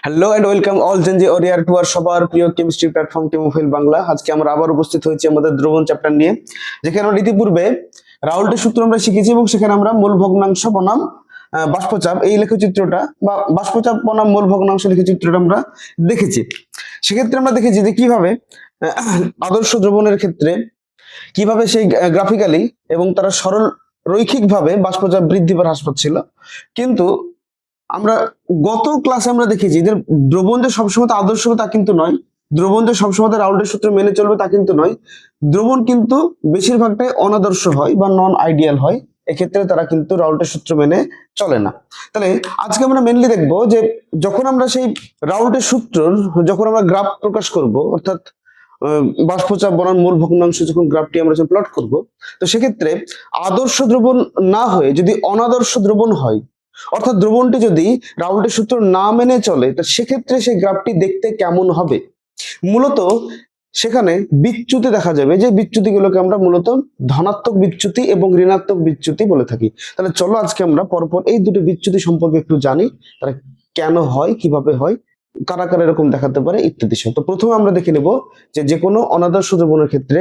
Hello and welcome all Gen Z warrior to আর সবার প্রিয় কেমিস্ট্রি প্ল্যাটফর্ম কেমোফাইল বাংলা। আজকে আমরা আবার উপস্থিত হয়েছি আমাদের দ্রবণ চ্যাপ্টার নিয়ে, যেখানে আমরা ইতিপূর্বে রাউল্টের সূত্র আমরা শিখেছি এবং সেখানে আমরা মূল ভগ্নাংশ বনাম বাষ্পচাপ এই লেখচিত্রটা বা বাষ্পচাপ বনাম মূল ভগ্নাংশ লেখচিত্রটা আমরা দেখেছি। সেক্ষেত্রে আমরা দেখেছি যে কিভাবে আদর্শ দ্রবণের ক্ষেত্রে কিভাবে সেই গ্রাফিক্যালি এবং তারা সরল রৈখিকভাবে বাষ্পচাপ বৃদ্ধি বা হ্রাস পাচ্ছিল। কিন্তু আমরা গত ক্লাসে আমরা দেখেছি যে দ্রবণ যে সবসময় আদর্শ হবে তা কিন্তু নয়, দ্রবণ যে সবসময় রাউল্টের সূত্র মেনে চলবে তা কিন্তু নয়। দ্রবণ কিন্তু বেশিরভাগটাই অনাদর্শ হয় বা নন আইডিয়াল হয়, এক্ষেত্রে তারা কিন্তু রাউল্টের সূত্র মেনে চলে না। তাহলে আজকে আমরা মেনলি দেখবো যে যখন আমরা সেই রাউল্টের সূত্র যখন আমরা গ্রাফ প্রকাশ করব, অর্থাৎ বাষ্পচাপ বনাম মূল ভগ্নাংশ যখন গ্রাফটি আমরা যখন প্লট করব, তো সেক্ষেত্রে আদর্শ দ্রবণ না হয়ে যদি অনাদর্শ দ্রবণ হয়, অর্থাৎ দ্রবণটি যদি রাউল্টের সূত্র না মেনে চলে, তো সেক্ষেত্রে সেই গ্রাফটি দেখতে কেমন হবে। মূলত সেখানে বিচ্যুতি দেখা যাবে, যে বিচ্যুতিগুলোকে আমরা মূলত ধনাত্মক বিচ্যুতি এবং ঋণাত্মক বিচ্যুতি বলে থাকি। তাহলে চলো আজকে আমরা পরপর এই দুটো বিচ্যুতি সম্পর্কে একটু জানি, তারা কেন হয়, কিভাবে হয়, কারা কারা এরকম দেখাতে পারে ইত্যাদি সব। তো প্রথমে আমরা দেখে নেব যে কোনো অনাদর্শ দ্রবণের ক্ষেত্রে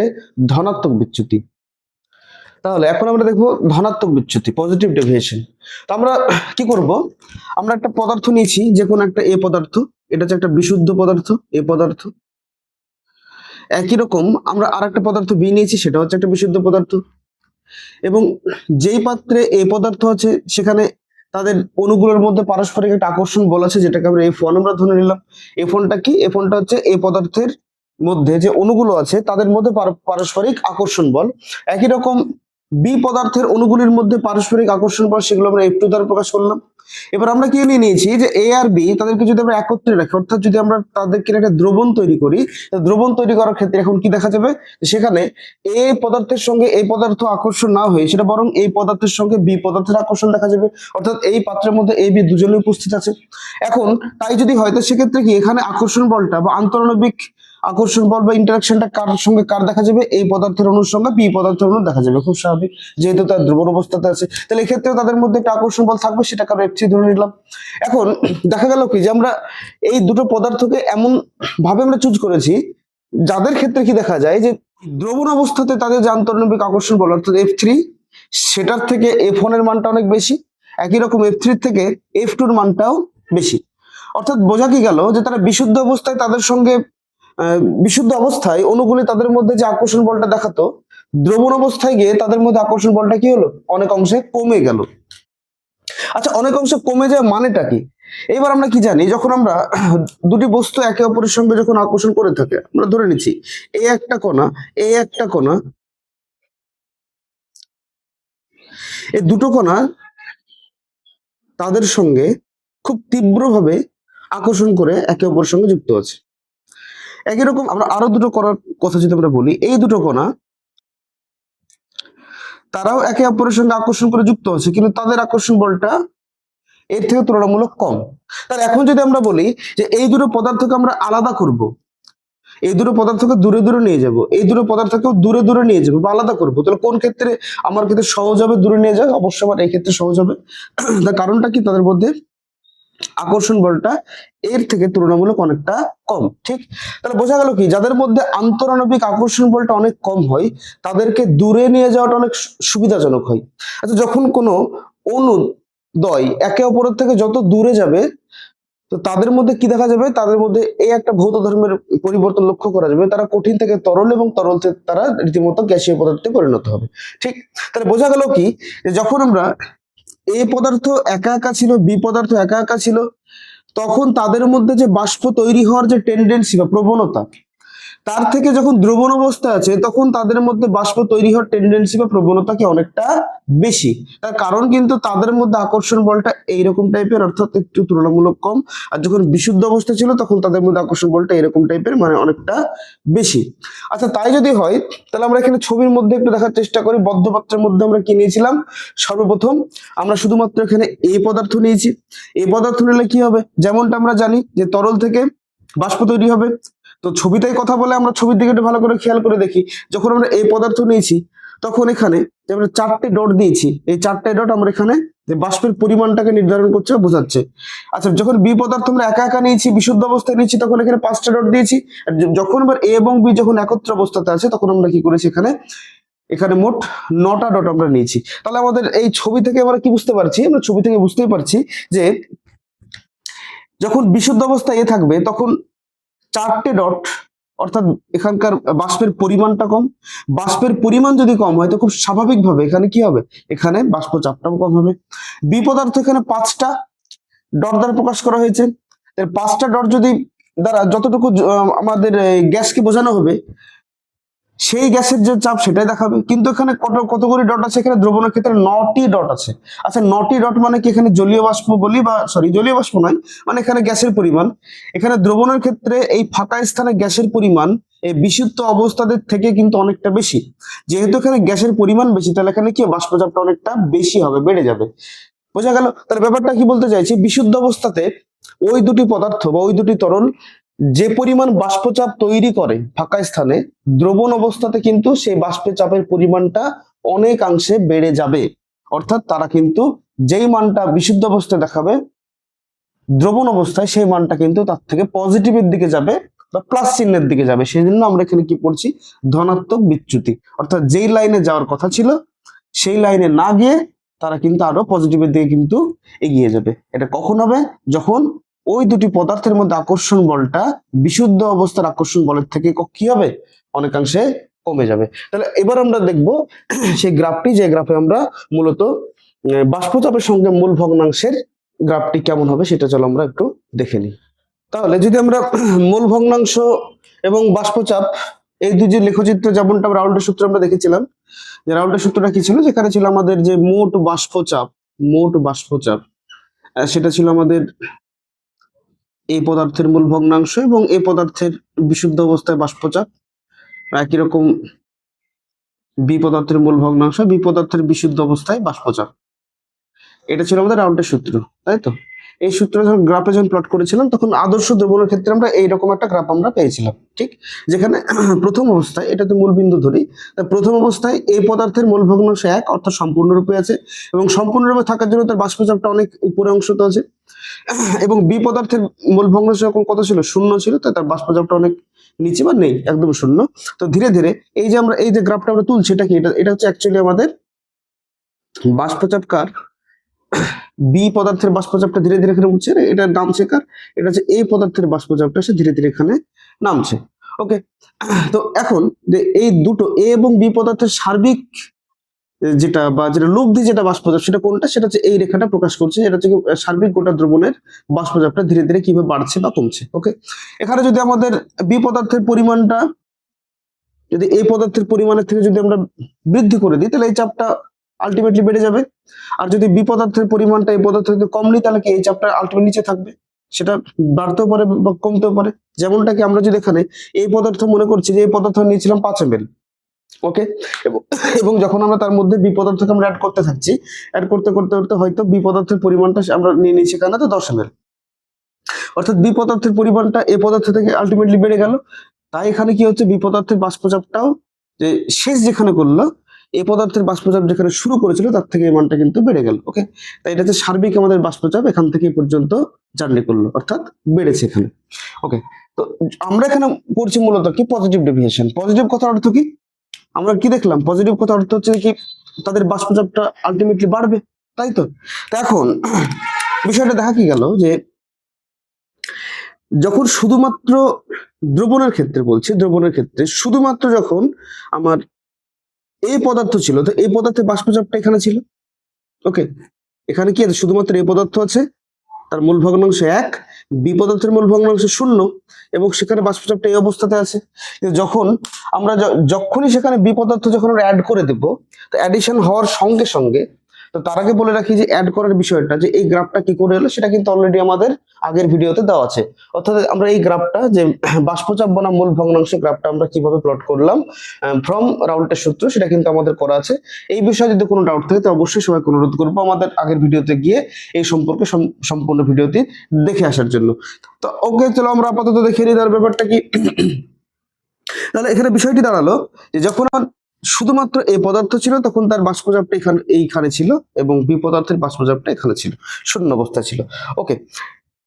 ধনাত্মক বিচ্যুতি। তাহলে এখন আমরা দেখবো ধনাত্মক বিচ্যুতি, পজিটিভ ডেভিয়েশন। তো আমরা কি করব, আমরা একটা পদার্থ নিয়েছি, যে কোনো একটা এ পদার্থ, এটা হচ্ছে একটা বিশুদ্ধ পদার্থ এ পদার্থ। একই রকম আমরা আর একটা পদার্থ বি নিয়েছি, সেটা হচ্ছে একটা বিশুদ্ধ পদার্থ। এবং যেই পাত্রে এ পদার্থ আছে সেখানে তাদের অণুগুলোর মধ্যে পারস্পরিক একটা আকর্ষণ বল আছে, যেটাকে আমরা F1 আমরা ধরে নিলাম। F1টা কি? F1টা হচ্ছে এই পদার্থের মধ্যে যে অণুগুলো আছে তাদের মধ্যে পারস্পরিক আকর্ষণ বল। একই রকম বি পদার্থের অণুগুলির মধ্যে পারস্পরিক আকর্ষণ বল, সেগুলো আমরা F2 দ্বারা প্রকাশ করলাম। এবার আমরা কি নিয়ে নিয়েছি যে এ আর বি তাদেরকে যদি আমরা একত্রে রাখি, অর্থাৎ যদি আমরা তাদেরকে একটা দ্রবণ তৈরি করি, দ্রবণ তৈরি করার ক্ষেত্রে এখন কি দেখা যাবে, সেখানে এ পদার্থের সঙ্গে এই পদার্থ আকর্ষণ না হয়ে সেটা বরং এই পদার্থের সঙ্গে বি পদার্থের আকর্ষণ দেখা যাবে, অর্থাৎ এই পাত্রের মধ্যে এ বি দুজনেই উপস্থিত আছে। এখন তাই যদি হয়, তো সেক্ষেত্রে কি এখানে আকর্ষণ বলটা বা আন্তঃআণবিক আকর্ষণ বল বা ইন্টারাকশনটা কার সঙ্গে কার দেখা যাবে, এই পদার্থের অণুর সঙ্গে বি পদার্থের অণু দেখা যাবে, খুব স্বাভাবিক, যেহেতু তার দ্রবণ অবস্থাতে আছে। তাহলে এক্ষেত্রে তাদের মধ্যে একটা আকর্ষণ বল থাকবে, সেটাকে আমরা F3 ধরে নিলাম। এখন দেখা গেল কি যে আমরা এই দুটো পদার্থকে এমন ভাবে আমরা চুজ করেছি যাদের ক্ষেত্রে কি দেখা যায় যে দ্রবণ অবস্থাতে তাদের যে আন্তঃআণবিক আকর্ষণ বল অর্থাৎ F3, সেটার থেকে F1 এর মানটা অনেক বেশি। একই রকম F3 থেকে F2 এর মানটাও বেশি। অর্থাৎ বোঝা কি গেল যে তারা বিশুদ্ধ অবস্থায় তাদের সঙ্গে বিশুদ্ধ অবস্থায় অণুগুলি তাদের মধ্যে যে আকর্ষণ বলটা দেখাতো, দ্রবণ অবস্থায় গিয়ে তাদের মধ্যে আকর্ষণ বলটা কি হলো, অনেক অংশে কমে গেল। আচ্ছা, অনেক অংশে কমে যাওয়া মানেটা কি? এবার আমরা কি জানি, যখন আমরা দুটি বস্তু একে অপরের সঙ্গে যখন আকর্ষণ করে থাকে, আমরা ধরে নিচ্ছি এই একটা কণা, এই একটা কণা, এই দুটো কণা তাদের সঙ্গে খুব তীব্রভাবে আকর্ষণ করে একে অপরের সঙ্গে যুক্ত আছে। একই রকম আমরা আরো দুটো কণার কথা যদি আমরা বলি, এই দুটো কণা তারাও একে অপরের সঙ্গে আকর্ষণ করে যুক্ত আছে, কিন্তু তাদের আকর্ষণ বলটা এর থেকে তুলনামূলক কম। তাহলে এখন যদি আমরা বলি যে এই দুটো পদার্থকে আমরা আলাদা করব, এই দুটো পদার্থকে দূরে দূরে নিয়ে যাব, এই দুটো পদার্থকেও দূরে দূরে নিয়ে যাবো বা আলাদা করবো, তাহলে কোন ক্ষেত্রে আমার ক্ষেত্রে সহজ হবে দূরে নিয়ে যাওয়া? অবশ্যই আমার এই ক্ষেত্রে সহজ হবে। তার কারণটা কি, তাদের মধ্যে আকর্ষণ বলটা এর থেকে তুলনামূলক অনেকটা কম। ঠিক, তাহলে বোঝা গেল কি, যাদের মধ্যে আন্তঃআণবিক আকর্ষণ বলটা অনেক কম হয় তাদেরকে দূরে নিয়ে যাওয়াটা অনেক সুবিধাজনক হয়। আচ্ছা, যখন কোনো অণু দ্বয় একে অপরের থেকে যত দূরে যাবে, তো তাদের মধ্যে কি দেখা যাবে, তাদের মধ্যে এই একটা ভৌত ধর্মের পরিবর্তন লক্ষ্য করা যাবে, তারা কঠিন থেকে তরল এবং তরল থেকে তারা রীতিমতো গ্যাসীয় পদার্থে পরিণত হবে। ঠিক, তাহলে বোঝা গেল কি, যে যখন আমরা এ পদার্থ একা একা ছিল, বি পদার্থ একা একা ছিল, তখন তাদের মধ্যে যে বাষ্প তৈরি হওয়ার যে টেন্ডেন্সি বা প্রবণতা, তার থেকে যখন দ্রবণ অবস্থা আছে তখন তাদের মধ্যে বাষ্প তৈরি হওয়ার টেন্ডেন্সি বা প্রবণতা কি অনেকটা বেশি। তার কারণ কিন্তু তাদের মধ্যে আকর্ষণ বলটা এইরকম টাইপের, অর্থাৎ একটু তুলনামূলক কম। আর যখন বিশুদ্ধ অবস্থা ছিল তখন তাদের মধ্যে আকর্ষণ বলটা এরকম টাইপের, মানে অনেকটা বেশি। আচ্ছা, তাই যদি হয় তাহলে আমরা এখানে ছবির মধ্যে একটু দেখার চেষ্টা করি। বদ্ধপাত্রের মধ্যে আমরা কি নিয়েছিলাম, সর্বপ্রথম আমরা শুধুমাত্র এখানে এই পদার্থ নিয়েছি। এই পদার্থ নিলে কি হবে, যেমনটা আমরা জানি যে তরল থেকে বাষ্প তৈরি হবে। তো ছবিতেই কথা বলে আমরা ছবির দিকে একটু ভালো করে খেয়াল করে দেখি, যখন আমরা এই পদার্থ নিয়েছি তখন এখানে যে আমরা 4টে ডট দিয়েছি, এই 4টে ডট আমরা এখানে যে বাষ্পের পরিমাণটাকে নির্ধারণ করছে, বোঝাচ্ছে। আচ্ছা, যখন বি পদার্থ আমরা একা একা নিয়েছি, বিশুদ্ধ অবস্থায় নিয়েছি, তখন এখানে 5টা ডট দিয়েছি। আর যখন আবার এ এবং বি যখন একত্র অবস্থাতে আছে, তখন আমরা কি করেছি, এখানে মোট 9টা ডট আমরা নিয়েছি। তাহলে আমাদের এই ছবি থেকে আমরা কি বুঝতে পারছি, আমরা ছবি থেকে বুঝতেই পারছি যে যখন বিশুদ্ধ অবস্থায় এ থাকবে তখন 4টে ডট, অর্থাৎ এখানকার বাষ্পের পরিমাণটা কম। বাষ্পের পরিমাণ যদি কম হয় তো খুব স্বাভাবিকভাবে এখানে কি হবে, এখানে বাষ্প চাপটাও কম হবে। বি পদার্থ এখানে 5টা ডট দ্বারা প্রকাশ করা হয়েছে। 5টা ডট যদি দ্বারা যতটুকু আমাদের গ্যাসকে বোঝানো হবে, সেই গ্যাসের যে চাপ সেটাই দেখাবে। কিন্তু এখানে কতগুলি ডট আছে, এখানে দ্রবণের ক্ষেত্রে 9টি ডট আছে। আচ্ছা, 9টি ডট মানে কি এখানে জলীয় বাষ্প বলি, বা সরি জলীয় বাষ্প নয়, মানে এখানে গ্যাসের পরিমাণ। এখানে দ্রবণের ক্ষেত্রে এই ফাঁকা স্থানে গ্যাসের পরিমাণ এই বিশুদ্ধ অবস্থাদের থেকে কিন্তু অনেকটা বেশি। যেহেতু এখানে গ্যাসের পরিমাণ বেশি, তাহলে এখানে কি বাষ্পচাপটা অনেকটা বেশি হবে, বেড়ে যাবে। বোঝা গেল? তাহলে ব্যাপারটা কি বলতে চাইছি, বিশুদ্ধ অবস্থাতে ওই দুটি পদার্থ বা ওই দুটি তরল যে পরিমাণ বাষ্পচাপ তৈরি করে ফাঁকা স্থানে, দ্রবণ অবস্থাতে কিন্তু সেই বাষ্পের চাপের পরিমাণটা অনেকাংশে বেড়ে যাবে। অর্থাৎ তারা কিন্তু যেই মানটা বিশুদ্ধ অবস্থায় দেখাবে, দ্রবণ অবস্থায় সেই মানটা কিন্তু তার থেকে পজিটিভের দিকে যাবে বা প্লাস চিহ্নের দিকে যাবে। সেই জন্য আমরা এখানে কি পড়ছি, ধনাত্মক বিচ্যুতি। অর্থাৎ যেই লাইনে যাওয়ার কথা ছিল সেই লাইনে না গিয়ে তারা কিন্তু আরো পজিটিভের দিকে কিন্তু এগিয়ে যাবে। এটা কখন হবে, যখন ওই দুটি পদার্থের মধ্যে আকর্ষণ বলটা বিশুদ্ধ অবস্থার আকর্ষণ বলের থেকে কি হবে, অনেকাংশে কমে যাবে। তাহলে এবার আমরা দেখব সেই গ্রাফটি, যে গ্রাফে আমরা মূলত বাষ্পচাপের সঙ্গে মূল ভগ্নাংশের গ্রাফটি কেমন হবে সেটা চলো আমরা একটু দেখে নিই। তাহলে যদি আমরা মূল ভগ্নাংশ এবং বাষ্পচাপ এই দুটি লেখচিত্র, যেমনটা রাউল্টের সূত্র আমরা দেখেছিলাম, যে রাউল্টের সূত্রটা কি ছিল, যেখানে ছিল আমাদের যে মোট বাষ্পচাপ সেটা ছিল আমাদের এই পদার্থের মূল ভগ্নাংশ এবং এই পদার্থের বিশুদ্ধ অবস্থায় বাষ্পচাপ, একই রকম বি পদার্থের মূল ভগ্নাংশ, বি পদার্থের বিশুদ্ধ অবস্থায় বাষ্পচাপ। এটা ছিল আমাদের রাউল্টের সূত্র, তাই তো? এই সূত্র যখন গ্রাফে যখন প্লট করেছিলাম, তখন আদর্শ দ্রবণের ক্ষেত্রে আমরা এইরকম একটা গ্রাফ আমরা পেয়েছিলাম, ঠিক? যেখানে প্রথম অবস্থায়, এটা তো মূল বিন্দু ধরি, প্রথম অবস্থায় এই পদার্থের মূল ভগ্নাংশ 1, অর্থাৎ সম্পূর্ণরূপে আছে, এবং সম্পূর্ণরূপে থাকার জন্য তার বাষ্পচাপটা অনেক উপরে অংশতে আছে। এবং বি পদার্থের মূল ভগ্নাংশ যখন কত ছিল, 0 ছিল, তাই তার বাষ্পচাপটা অনেক নিচে বা নেই, একদম 0। তো ধীরে ধীরে এই যে আমরা এই যে গ্রাফটা আমরা তুলছি, এটা কি, এটা হচ্ছে অ্যাকচুয়ালি আমাদের বাষ্পচাপ কার, বি পদার্থের বাষ্পচাপটা ধীরে ধীরে এখানে উঠছে, এটা নামছে কার, এটা হচ্ছে এই পদার্থের বাষ্পচাপটা সে ধীরে ধীরে এখানে নামছে। ওকে, তো এখন যে এই দুটো এ এবং বি পদার্থের সার্বিক যেটা বা যেটা লব্ধি যেটা বাষ্পচাপ, সেটা কোনটা, সেটা হচ্ছে এই রেখাটা প্রকাশ করছে। এটা হচ্ছে সার্বিক গোটা দ্রবণের বাষ্পচাপটা ধীরে ধীরে কিভাবে বাড়ছে বা কমছে। ওকে, এখানে যদি আমাদের বি পদার্থের পরিমাণটা যদি এই পদার্থের পরিমাণের থেকে যদি আমরা বৃদ্ধি করে দিই, তাহলে এই চাপটা আলটিমেটলি বেড়ে যাবে। আর যদি বি পদার্থের পরিমাণটা এই পদার্থ থেকে কম নিই, তাহলে কি এই চাপটা আলটিমেটলি নিচে থাকবে, সেটা বাড়তেও পারে বা কমতেও পারে। যেমনটা কি আমরা যদি এখানে এই পদার্থ মনে করছি যে এই পদার্থ নিয়েছিলাম 5 ml, ওকে, এবং যখন আমরা তার মধ্যে বি পদার্থকে আমরা অ্যাড করতে থাকছি, অ্যাড করতে করতে করতে হয়তো বি পদার্থের পরিমাণটা আমরা নিয়ে নিচ্ছি এখানে তো 10 ml, অর্থাৎ বি পদার্থের পরিমাণটা এই পদার্থ থেকে আলটিমেটলি বেড়ে গেল। তাই এখানে কি হচ্ছে, বি পদার্থের বাষ্পচাপটাও যে শেষ যেখানে করলো, এই পদার্থের বাষ্পচাপ যেখানে শুরু করেছিল তার থেকে এই মানটা কিন্তু বেড়ে গেল। ওকে, তাই এটা হচ্ছে সার্বিক আমাদের বাষ্পচাপ এখান থেকে পর্যন্ত জার্নি করলো, অর্থাৎ বেড়েছে এখানে। ওকে, তো আমরা এখানে পড়ছি মূলত কি, পজিটিভ ডেভিয়েশন। পজিটিভ কথার অর্থ কি, আমরা কি দেখলাম, পজিটিভ কথার অর্থ হচ্ছে কি তাদের বাষ্পচাপটা আলটিমেটলি বাড়বে, তাই তো? এখন বিষয়টা দেখা কি গেল, যে যখন শুধুমাত্র দ্রবণের ক্ষেত্রে বলছি, দ্রবণের ক্ষেত্রে শুধুমাত্র যখন আমার এই পদার্থ ছিল, তো এই পদার্থের বাষ্পচাপটা এখানে ছিল। ওকে, এখানে কি আছে, শুধুমাত্র এই পদার্থ আছে, তার মূল ভগ্নাংশ 1, বি পদার্থের মূল ভগ্নাংশ 0, এবং সেখানে বাষ্পচাপটা এই অবস্থাতে আছে। যখন আমরা যখনই সেখানে বি পদার্থ যখন আমরা অ্যাড করে দেব, তো অ্যাডিশন হওয়ার সঙ্গে সঙ্গে, তো তার আগে বলে রাখি যে অ্যাড করার বিষয়টা, যে এই গ্রাফটা কি করে এলো সেটা কিন্তু অলরেডি আমাদের আগের ভিডিওতে দেওয়া আছে। অর্থাৎ আমরা এই গ্রাফটা যে বাষ্পচাপ বনাম মূল ভগ্নাংশ গ্রাফটা আমরা কিভাবে প্লট করলাম ফ্রম রাউল্টের সূত্র, সেটা কিন্তু আমাদের করা আছে। এই বিষয়ে যদি কোনো ডাউট থাকে তো অবশ্যই সবাইকে অনুরোধ করবো আমাদের আগের ভিডিওতে গিয়ে এই সম্পর্কে সম্পূর্ণ ভিডিওটি দেখে আসার জন্য। তো ওকে, চলো আমরা আপাতত দেখে নিই তার ব্যাপারটা কি। তাহলে এখানে বিষয়টি দাঁড়ালো যে যখন শুধুমাত্র এ পদার্থ ছিল তখন তার বাষ্পচাপটা এইখানে ছিল এবং বি পদার্থের বাষ্পচাপটা এখানে ছিল, শূন্য অবস্থা ছিল। ওকে,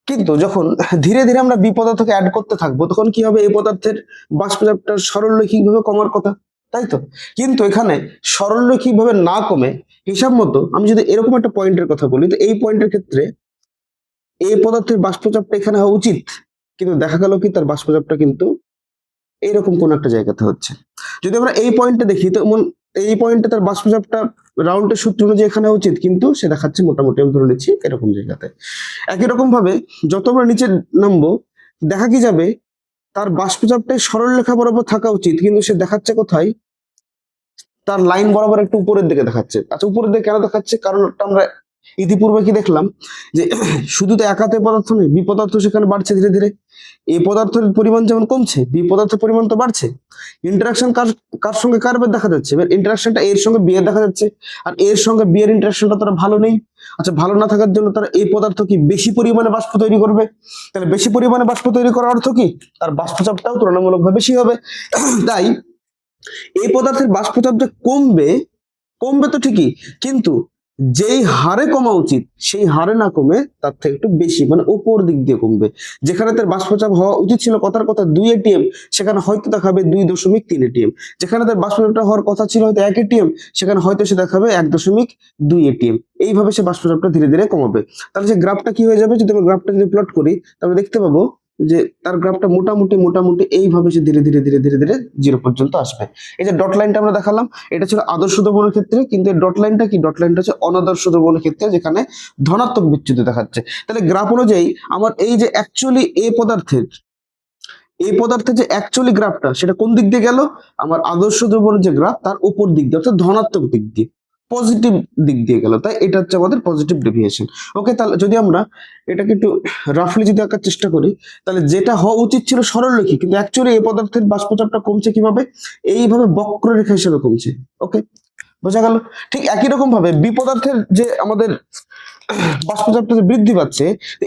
কিন্তু যখন ধীরে ধীরে আমরা বি পদার্থকে অ্যাড করতে থাকবো তখন কি হবে, এই পদার্থের বাষ্পচাপটা সরলরৈখিক ভাবে কমার কথা, তাই তো? কিন্তু এখানে সরলরৈখিক ভাবে না কমে হিসাব মতো আমি যদি এরকম একটা পয়েন্টের কথা বলি, তো এই পয়েন্টের ক্ষেত্রে এই পদার্থের বাষ্পচাপটা এখানে হওয়া উচিত, কিন্তু দেখা গেল কি তার বাষ্পচাপটা কিন্তু এইরকম কোন একটা জায়গাতে হচ্ছে। যদি আমরা এই পয়েন্টে দেখি তো এই পয়েন্টে তার বাষ্পচাপটা রাউল্টের সূত্র অনুযায়ী এখানে উচিত, কিন্তু সে দেখাচ্ছে মোটামুটি আমি ধরে নিচ্ছি এরকম জায়গাতে। একই রকম ভাবে যত আমরা নিচে নামবো দেখা কি যাবে তার বাষ্পচাপটাই সরল রেখা বরাবর থাকা উচিত, কিন্তু সে দেখাচ্ছে কোথায়, তার লাইন বরাবর একটু উপরের দিকে দেখাচ্ছে। আচ্ছা, উপরের দিকে কেন দেখাচ্ছে? কারণ আমরা ইতিপূর্বে কি দেখলাম যে শুধু তো একাতে পদার্থ নেই, বি পদার্থ সেখানে বাড়ছে ধীরে ধীরে। এই পদার্থের পরিমাণ যেমন কমছে, বি পদার্থের পরিমাণ তো বাড়ছে। ইন্টারাকশন কার কার সঙ্গে কার দেখা যাচ্ছে? এবার ইন্টারাকশনটা এর সঙ্গে বি এর দেখা যাচ্ছে, আর এর সঙ্গে বি এর ইন্টারাকশনটা তারা ভালো নেই। আচ্ছা, ভালো না থাকার জন্য তারা এই পদার্থ কি বেশি পরিমাণে বাষ্প তৈরি করবে। তাহলে বেশি পরিমাণে বাষ্প তৈরি করার অর্থ কি, তার বাষ্পচাপটাও তুলনামূলকভাবে বেশি হবে। তাই এই পদার্থের বাষ্পচাপ যে কমবে, কমবে তো ঠিকই, কিন্তু যেই হারে কমা উচিত সেই হারে না কমে তার থেকে একটু বেশি, মানে উপর দিক দিয়ে কমবে। যেখানে তার বাষ্পচাপ হওয়া উচিত ছিল কথার কথা 2 ATM, সেখানে হয়তো দেখাবে 2.3 ATM। যেখানে তার বাষ্পচাপটা হওয়ার কথা ছিল হয়তো 1 ATM, সেখানে হয়তো সে দেখাবে 1.2 ATM। এইভাবে সে বাষ্পচাপটা ধীরে ধীরে কমাবে। তাহলে সে গ্রাফটা কি হয়ে যাবে, যদি আমরা গ্রাফটা যদি প্লট করি তাহলে দেখতে পাবো যে তার গ্রাফটা মোটামুটি এইভাবে সে ধীরে ধীরে ধীরে ধীরে ধীরে 0 পর্যন্ত আসবে। এই যে ডট লাইনটা আমরা দেখালাম এটা ছিল আদর্শ দ্রবণের ক্ষেত্রে, কিন্তু এই ডট লাইনটা কি, ডট লাইনটা হচ্ছে অনাদর্শ দ্রবণের ক্ষেত্রে, যেখানে ধনাত্মক বিচ্যুতি দেখাচ্ছে। তাহলে গ্রাফ অনুযায়ী আমার এই যে অ্যাকচুয়ালি এই পদার্থের যে অ্যাকচুয়ালি গ্রাফটা সেটা কোন দিক দিয়ে গেল, আমার আদর্শ দ্রবণের যে গ্রাফ তার উপর দিক দিয়ে, অর্থাৎ ধনাত্মক দিক দিয়ে, পজিটিভ দিক দিয়ে গেল। তাই এটা হচ্ছে আমাদের পজিটিভ ডেভিয়েশন। ওকে, তাহলে যদি আমরা এটাকে একটু রাফলি যদি আঁকার চেষ্টা করি, তাহলে যেটা হওয়া উচিত ছিল সরলরেখা, কিন্তু অ্যাকচুয়ালি এই পদার্থের বাষ্পচাপটা কমছে কিভাবে, এইভাবে বক্ররেখা হিসেবে কমছে। ওকে, বোঝা গেল? ঠিক একই রকম ভাবে বি পদার্থের যে আমাদের বাষ্পচাপটা যে বৃদ্ধি পাচ্ছে,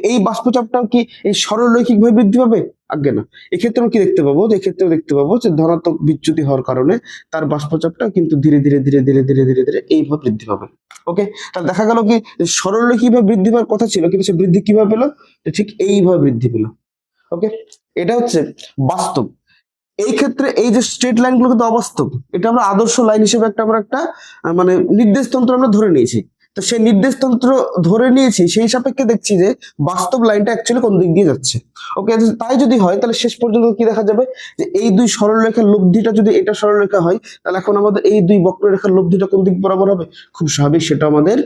এই বাষ্পচাপটাও কি এই সরলরৈখিক ভাবে বৃদ্ধি পাবে? আজ্ঞে না। এক্ষেত্রে আমরা কি দেখতে পাবো, যে এক্ষেত্রেও দেখতে পাবো যে ধনাত্মক বিচ্যুতি হওয়ার কারণে তার বাষ্পচাপটা কিন্তু ধীরে ধীরে ধীরে ধীরে ধীরে ধীরে ধীরে এইভাবে বৃদ্ধি পাবে। ওকে, তাহলে দেখা গেল কি সরলরৈখিক ভাবে বৃদ্ধি পাওয়ার কথা ছিল, কিন্তু সে বৃদ্ধি কিভাবে পেলো, ঠিক এইভাবে বৃদ্ধি পেলো। ওকে, এটা হচ্ছে বাস্তব। এই ক্ষেত্রে এই যে স্ট্রেট লাইন গুলো কিন্তু অবাস্তব, এটা আমরা আদর্শ লাইন হিসেবে আমরা একটা মানে নির্দেশ তন্ত্র আমরা ধরে নিয়েছি। তো সেই নির্দেশ তন্ত্র ধরে নিয়েছি, সেই সাপেক্ষে দেখছি যে বাস্তব লাইনটা অ্যাকচুয়ালি কোন দিক দিয়ে যাচ্ছে। ওকে, তাই যদি হয় তাহলে শেষ পর্যন্ত কি দেখা যাবে, যে এই দুই সরলরেখার লব্ধিটা যদি এটা সরলরেখা হয়, তাহলে এখন আমাদের এই দুই বক্ররেখার লব্ধিটা কোন দিক বরাবর হবে, খুব স্বাভাবিক সেটা আমাদের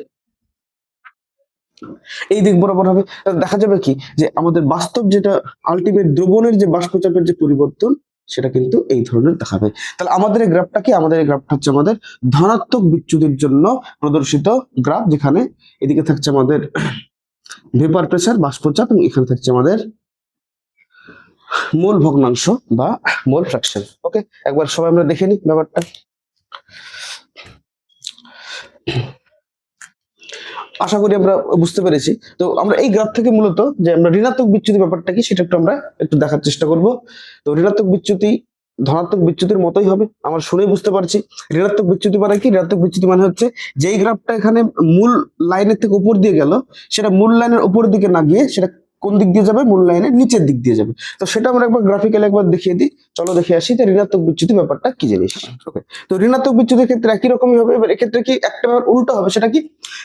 এই দিক বরাবর হবে। দেখা যাবে কি যে আমাদের বাস্তব যেটা আলটিমেট দ্রবণের যে বাষ্পচাপের যে পরিবর্তন সেটা কিন্তু এই ধরনের দেখাবে। তাহলে আমাদের এই গ্রাফটা কি, আমাদের এই গ্রাফটা হচ্ছে আমাদের ধনাত্মক বিচ্যুতির জন্য প্রদর্শিত গ্রাফ, যেখানে এদিকে থাকছে আমাদের ভেপার প্রেসার বাষ্পচাপ এবং এখানে থাকছে আমাদের মোল ভগ্নাংশ বা মোল ফ্র্যাকশন। ওকে, একবার সবাই আমরা দেখে নিই ব্যাপারটা। আশা করি আমরা বুঝতে পেরেছি। তো আমরা এই গ্রাফ থেকে মূলত যে আমরা ঋণাত্মক বিচ্যুতি ব্যাপারটা কি সেটা একটু আমরা একটু দেখার চেষ্টা করব। তো ঋণাত্মক বিচ্যুতি ধনাত্মক বিচ্যুতির মতোই হবে, আমরা শুনেই বুঝতে পারছি। ঋণাত্মক বিচ্যুতি মানে কি, ঋণাত্মক বিচ্যুতি মানে হচ্ছে যেই গ্রাফটা এখানে মূল লাইনের থেকে উপর দিয়ে গেল, সেটা মূল লাইনের উপর দিকে না গিয়ে সেটা কোন দিক দিয়ে যাবে, মূল লাইনের নিচের দিক দিয়ে যাবে। তো সেটা আমরা একবার গ্রাফিক্যালি একবার দেখিয়ে দিই। চলো দেখে আসি যে ঋণাত্মক বিচ্যুতি ব্যাপারটা কি জিনিস। ওকে, তো ঋণাত্মক বিচ্যুতির ক্ষেত্রে একই রকমই হবে। এবার এক্ষেত্রে কি একটা উল্টো হবে, সেটা কি,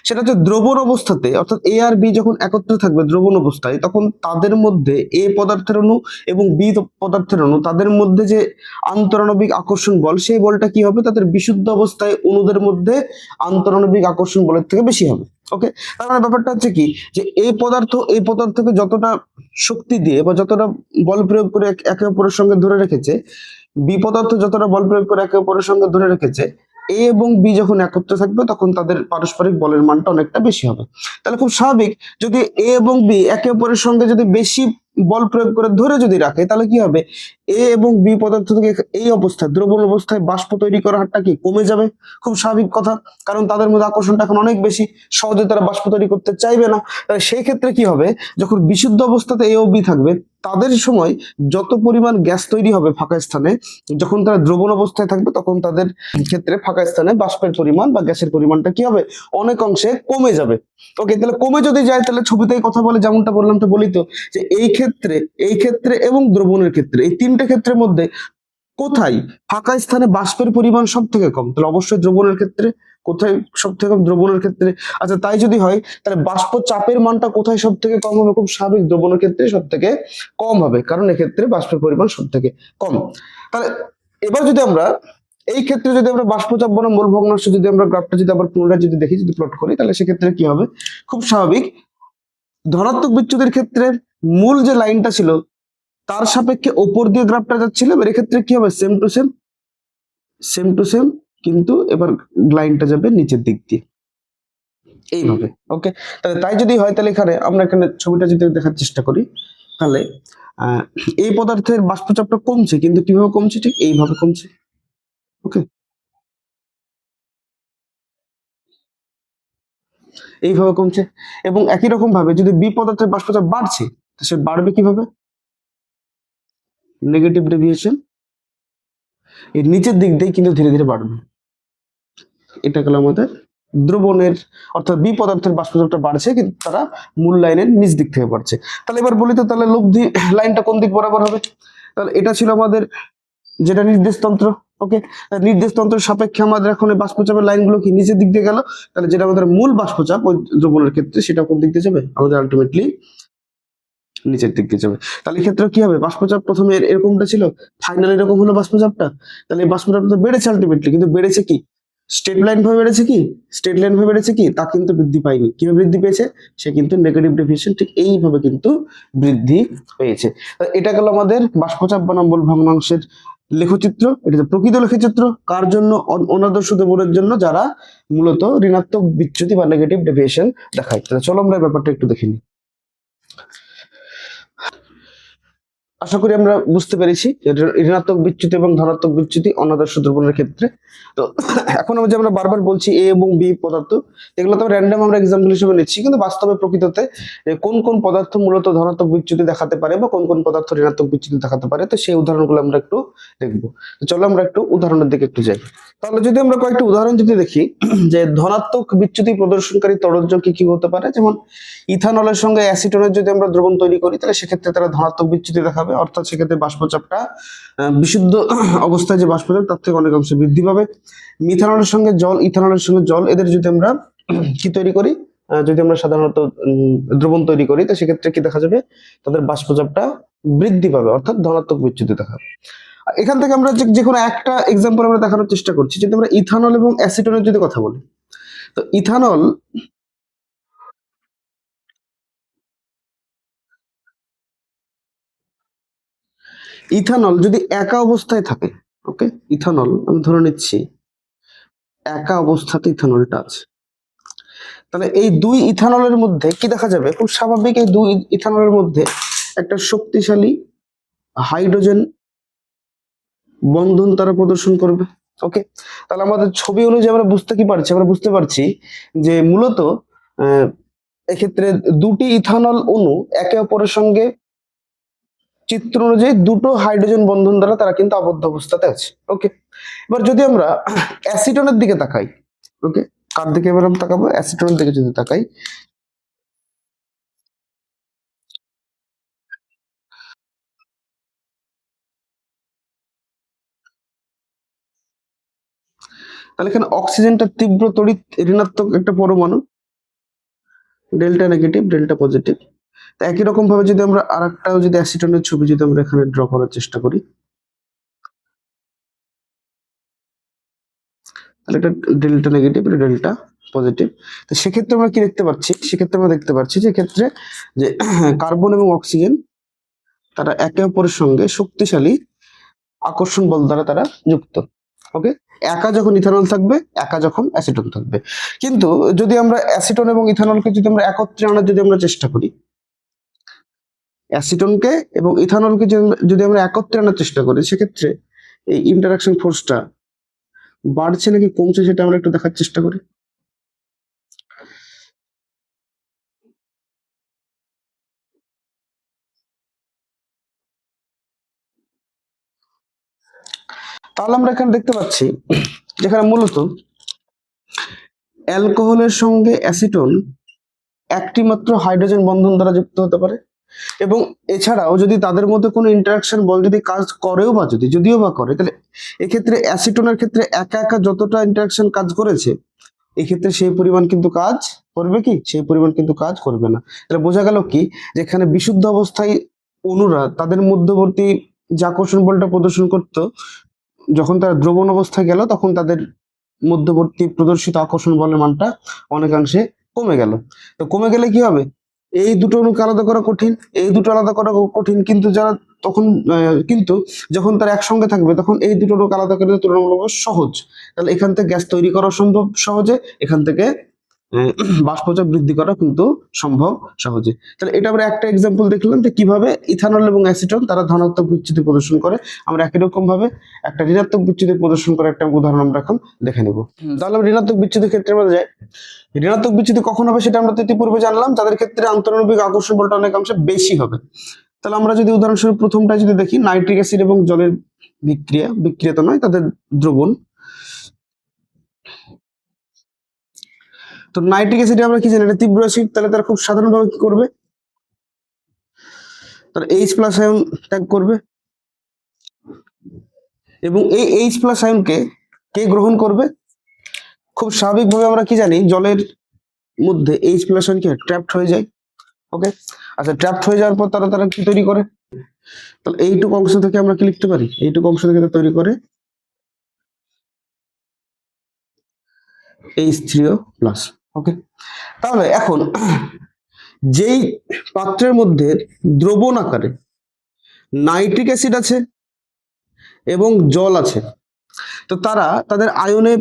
সেটা হচ্ছে দ্রবণ অবস্থাতে, অর্থাৎ এ আর বি যখন একত্রে থাকবে দ্রবণ অবস্থায়, তখন তাদের মধ্যে এ পদার্থের অণু এবং বি পদার্থের অণু, তাদের মধ্যে যে আন্তরাণবিক আকর্ষণ বল, সেই বলটা কি হবে, তাদের বিশুদ্ধ অবস্থায় অণুদের মধ্যে আন্তরাণবিক আকর্ষণ বলের থেকে বেশি হবে। ওকে, তার মানে ব্যাপারটা হচ্ছে কি, যে এই পদার্থকে যতটা শক্তি দিয়ে বা যতটা বল প্রয়োগ করে একে অপরের সঙ্গে ধরে রেখেছে, বি পদার্থ যতটা বল প্রয়োগ করে একে অপরের সঙ্গে ধরে রেখেছে, এ এবং বি যখন একত্রে থাকবে তখন তাদের পারস্পরিক বলের মানটা অনেকটা বেশি হবে। তাহলে খুব স্বাভাবিক, যদি এ এবং বি একে অপরের সঙ্গে যদি বেশি বল প্রয়োগ করে ধরে যদি রাখে তাহলে কি হবে, এ এবং বি পদার্থ থেকে এই অবস্থায় দ্রবণ অবস্থায় বাষ্প তৈরি করার হারটা কি কমে যাবে। খুব স্বাভাবিক কথা, কারণ তাদের মধ্যে আকর্ষণটা এখন অনেক বেশি, সহজে তারা বাষ্প তৈরি করতে চাইবে না। তাহলে সেই ক্ষেত্রে কি হবে, যখন বিশুদ্ধ অবস্থাতে এ ও বি থাকবে তাদের সময় যত পরিমাণ গ্যাস তৈরি হবে ফাঁকা স্থানে, যখন তারা দ্রবণ অবস্থায় থাকবে তখন তাদের ক্ষেত্রে ফাঁকা স্থানে বাষ্পের পরিমাণ বা গ্যাসের পরিমাণটা কি হবে, অনেক অংশে কমে যাবে। ওকে, তাহলে কমে যদি যায় তাহলে ছবিতেই কথা বলে যেমনটা বললাম, তো বলি তো যে এই ক্ষেত্রে এবং দ্রবণের ক্ষেত্রে, এই তিনটে ক্ষেত্রের মধ্যে কোথায় ফাঁকা স্থানে বাষ্পের পরিমাণ সব থেকে কম, তাহলে অবশ্যই দ্রবণের ক্ষেত্রে। কোথায় সব থেকে কম, দ্রবণের ক্ষেত্রে। আচ্ছা, তাই যদি হয় তাহলে বাষ্প চাপের মানটা কোথায় সব থেকে কম হবে, খুব স্বাভাবিক দ্রবণের ক্ষেত্রে সব থেকে কম হবে, কারণ এক্ষেত্রে বাষ্পের পরিমাণ সব থেকে কম। তাহলে এবার যদি আমরা এই ক্ষেত্রে যদি আমরা বাষ্পচাপ বনাম মোল ভগ্নাংশ যদি আমরা গ্রাফটা যদি আবার পুনরায় যদি দেখি, যদি প্লট করি, তাহলে সেক্ষেত্রে কি হবে, খুব স্বাভাবিক ধনাত্মক বিচ্যুতির ক্ষেত্রে মূল যে লাইনটা ছিল তার সাপেক্ষে ওপর দিয়ে গ্রাফটা যাচ্ছিল, এবার এক্ষেত্রে কি হবে, same to same, same to same, কিন্তু এবার লাইনটা যাবে নিচের দিক দিয়ে এইভাবে। ওকে, তাহলে তাই যদি হয় তাহলে আমরা এখানে ছবিটা যদি দেখার চেষ্টা করি, তাহলে আহ, এই পদার্থের বাষ্পচাপটা কমছে, কিন্তু কিভাবে কমছে, ঠিক এইভাবে কমছে। ওকে, এইভাবে কমছে। এবং একই রকম ভাবে যদি বি পদার্থের বাষ্পচাপ বাড়ছে, তো সে বাড়বে কিভাবে, নেগেটিভ ডেভিয়েশন এর নিচের দিক দিয়ে কিন্তু ধীরে ধীরে বাড়বে। এটা গেল আমাদের দ্রবণের, অর্থাৎ বি পদার্থের বাষ্পচাপটা বাড়ছে কিন্তু তারা মূল লাইনের নিচ দিক থেকে বাড়ছে। তাহলে এবার বলি তো, তাহলে লব্ধি লাইনটা কোন দিক বরাবর হবে, তাহলে এটা ছিল আমাদের যেটা নির্দেশতন্ত্র। ওকে, নির্দেশতন্ত্রের সাপেক্ষে আমাদের এখন এই বাষ্পচাপের লাইনগুলো কি নিচের দিক দিয়ে গেল, তাহলে যেটা আমাদের মূল বাষ্পচাপ ওই দ্রবণের ক্ষেত্রে সেটা কোন দিক দিয়ে যাবে, আমাদের আলটিমেটলি নিচের দিক দিয়ে যাবে। তাহলে এক্ষেত্রে কি হবে, বাষ্পচাপ প্রথমে এরকমটা ছিল, ফাইনাল এরকম হলো বাষ্পচাপটা। তাহলে এই বাষ্পচাপটা তো বেড়েছে আলটিমেটলি, কিন্তু বেড়েছে কি, স্ট্রেট লাইন ভাবে বেড়েছে কি, স্ট্রেট লাইন ভাবে বেড়েছে কি, তা কিন্তু বৃদ্ধি পায়নি। কিভাবে বৃদ্ধি পেয়েছে, সে কিন্তু নেগেটিভ ডেভিয়েশন ঠিক এইভাবে কিন্তু বৃদ্ধি পেয়েছে। এটা গেল আমাদের বাষ্পচাপ বনাম বল ভগ্নাংশের লেখচিত্র। এটা হচ্ছে প্রকৃত লেখচিত্র কার জন্য, অনাদর্শ দ্রবণের জন্য যারা মূলত ঋণাত্মক বিচ্যুতি বা নেগেটিভ ডেভিয়েশন দেখায়। তাহলে চলো আমরা এই ব্যাপারটা একটু দেখে নিই। আশা করি আমরা বুঝতে পেরেছি ঋণাত্মক বিচ্যুতি এবং ধনাত্মক বিচ্যুতি অনাদর্শ দ্রবণের ক্ষেত্রে। তো এখন আমরা যে আমরা বারবার বলছি এ এবং বি পদার্থ, এগুলো তো র্যান্ডম আমরা এক্সাম্পল হিসেবে নিচ্ছি, কিন্তু বাস্তবে প্রকৃততে কোন কোন পদার্থ মূলত ধনাত্মক বিচ্যুতি দেখাতে পারে বা কোন কোন পদার্থ ঋণাত্মক বিচ্যুতি দেখাতে পারে, তো সেই উদাহরণগুলো আমরা একটু দেখবো। তো চলো আমরা একটু উদাহরণের দিকে একটু যাই। তাহলে যদি আমরা কয়েকটি উদাহরণ যদি দেখি, যে ধনাত্মক বিচ্যুতি প্রদর্শনকারী তরল কি কি হতে পারে, যেমন ইথানলের সঙ্গে অ্যাসিটনের যদি আমরা দ্রবণ তৈরি করি তাহলে সেক্ষেত্রে তারা ধনাত্মক বিচ্যুতি দেখাবে, অর্থাৎ সেক্ষেত্রে বাষ্পচাপটা বিশুদ্ধ অবস্থায় যে বাষ্পচাপ তার থেকে অনেক অংশে বৃদ্ধি পাবে। মিথানলের সঙ্গে জল, ইথানলের সঙ্গে জল, এদের যদি আমরা কি তৈরি করি, যদি আমরা সাধারণত দ্রবণ তৈরি করি, তো সেক্ষেত্রে কি দেখা যাবে, তাদের বাষ্পচাপটা বৃদ্ধি পাবে, অর্থাৎ ধনাত্মক বিচ্যুতি দেখাবে। এখান থেকে আমরা যে কোনো একটা এক্সাম্পল আমরা দেখানোর চেষ্টা করছি। যদি আমরা ইথানল এবং অ্যাসিটনের যদি কথা বলি, তো ইথানল যদি একা অবস্থায় থাকে, ওকে, ইথানল আমি ধরে নিচ্ছি একা অবস্থাতে ইথানলটা আছে, তাহলে এই দুই ইথানলের মধ্যে কি দেখা যাবে, খুব স্বাভাবিক এই দুই ইথানলের মধ্যে একটা শক্তিশালী হাইড্রোজেন বন্ধন তারা প্রদর্শন করবে। ওকে, তাহলে আমাদের ছবি অনুযায়ী আমরা বুঝতে কি পারছি, আমরা বুঝতে পারছি যে মূলত আহ, এক্ষেত্রে দুটি ইথানল অণু একে অপরের সঙ্গে চিত্র অনুযায়ী দুটো হাইড্রোজেন বন্ধন দ্বারা তারা কিন্তু আবদ্ধ অবস্থাতে আছে। ওকে, এবার যদি আমরা অ্যাসিটনের দিকে তাকাই, ওকে, কার দিকে এবার আমরা তাকাবো, অ্যাসিটনের দিকে যদি তাকাই, তাহলে এখানে অক্সিজেনটা তীব্র তড়িৎ ঋণাত্মক একটা পরমাণু, ডেল্টা নেগেটিভ ডেল্টা পজিটিভ। একই রকম ভাবে যদি আমরা আরেকটাও যদি অ্যাসিটনের ছবি যদি আমরা এখানে ড্র করার চেষ্টা করি, তাহলে এটা ডেল্টা নেগেটিভ, এটা ডেল্টা পজিটিভ। তো সেক্ষেত্রে আমরা কি দেখতে পাচ্ছি, সেক্ষেত্রে আমরা দেখতে পাচ্ছি যে ক্ষেত্রে যে কার্বন এবং অক্সিজেন তারা একে অপরের সঙ্গে শক্তিশালী আকর্ষণ বল দ্বারা তারা যুক্ত। ওকে, একা যখন ইথানল থাকবে, একা যখন অ্যাসিটন থাকবে। কিন্তু যদি আমরা অ্যাসিটন এবং ইথানলকে যদি আমরা একত্রে আনার যদি আমরা চেষ্টা করি, অ্যাসিটনকে এবং ইথানলকে যদি আমরা একত্রে আনার চেষ্টা করি, সেক্ষেত্রে এই ইন্টারাকশন ফোর্সটা বাড়ছে নাকি কমছে সেটা আমরা একটু দেখার চেষ্টা করি। তাহলে আমরা এখানে দেখতে পাচ্ছি যেখানে মূলত অ্যালকোহলের সঙ্গে অ্যাসিটন একটি মাত্র হাইড্রোজেন বন্ধন দ্বারা যুক্ত হতে পারে, এবং এছাড়াও যদি তাদের মধ্যে কোনো ইন্টারাকশন বল যদি কাজ করেও বা যদিও বা করে, তাহলে এক্ষেত্রে অ্যাসিটনের ক্ষেত্রে একা একা যতটা ইন্টারাকশন কাজ করেছে, এক্ষেত্রে সেই পরিমাণ কিন্তু কাজ করবে কি, সেই পরিমাণ কিন্তু কাজ করবে না। তাহলে বোঝা গেল কি, যেখানে বিশুদ্ধ অবস্থায় অণুরা তাদের মধ্যবর্তী যে আকর্ষণ বলটা প্রদর্শন করত, যখন তারা দ্রবণ অবস্থায় গেল তখন তাদের মধ্যবর্তী প্রদর্শিত আকর্ষণ বলের মানটা অনেকাংশে কমে গেল। তো কমে গেলে কি হবে, এই দুটো অণুকে আলাদা করা কঠিন, এই দুটো আলাদা করা কঠিন, কিন্তু যারা তখন কিন্তু যখন তারা একসঙ্গে থাকবে তখন এই দুটো অণুকে আলাদা করে তুলনামূলক সহজ। তাহলে এখান থেকে গ্যাস তৈরি করা সম্ভব সহজে, এখান থেকে বাষ্পচাপ বৃদ্ধি করা কিন্তু সম্ভব সহজে। তাহলে এটা আমরা একটা এক্সাম্পল দেখলাম যে কিভাবে ইথানল এবং অ্যাসিটন তারা ধনাত্মক বিচ্যুতি প্রদর্শন করে। আমরা একই রকম ভাবে একটা ঋণাত্মক বিচ্যুতি প্রদর্শন করে একটা উদাহরণ আমরা এখন দেখে নেব। তাহলে আমরা ঋণাত্মক বিচ্যুতির ক্ষেত্রে আমরা যাই। ঋণাত্মক বিচ্যুতি কখন হবে সেটা আমরা তো ইতিপূর্বে জানলাম, যাদের ক্ষেত্রে আন্তঃনৈবিক আকর্ষণ বলটা অনেকাংশে বেশি হবে। তাহলে আমরা যদি উদাহরণস্বরূপ প্রথমটা যদি দেখি, নাইট্রিক অ্যাসিড এবং জলের বিক্রিয়া তো নয়, তাদের দ্রবণ। তো নাইট্রিক অ্যাসিড আমরা কি জানি, এটা তীব্র অ্যাসিড, তাহলে তারা খুব সাধারণভাবে কি করবে, তারা H+ আয়ন ত্যাগ করবে, এবং এই H+ আয়নকে কে গ্রহণ করবে, খুব স্বাভাবিকভাবে আমরা কি জানি, জলের মধ্যে H+ আয়ন কি ট্র্যাপড হয়ে যায়। ওকে, আচ্ছা, ট্র্যাপড হয়ে যাওয়ার পর তারা কি তৈরি করে, তাহলে এইটুকু অংশ থেকে আমরা কি লিখতে পারি, এইটুকু অংশ থেকে তৈরি করে H3O+। ওকে, তাহলে এখন যেই পাত্রের মধ্যে দ্রবণ আকারে নাইট্রিক অ্যাসিড আছে এবং জল আছে, তো তারা তাদের আয়নে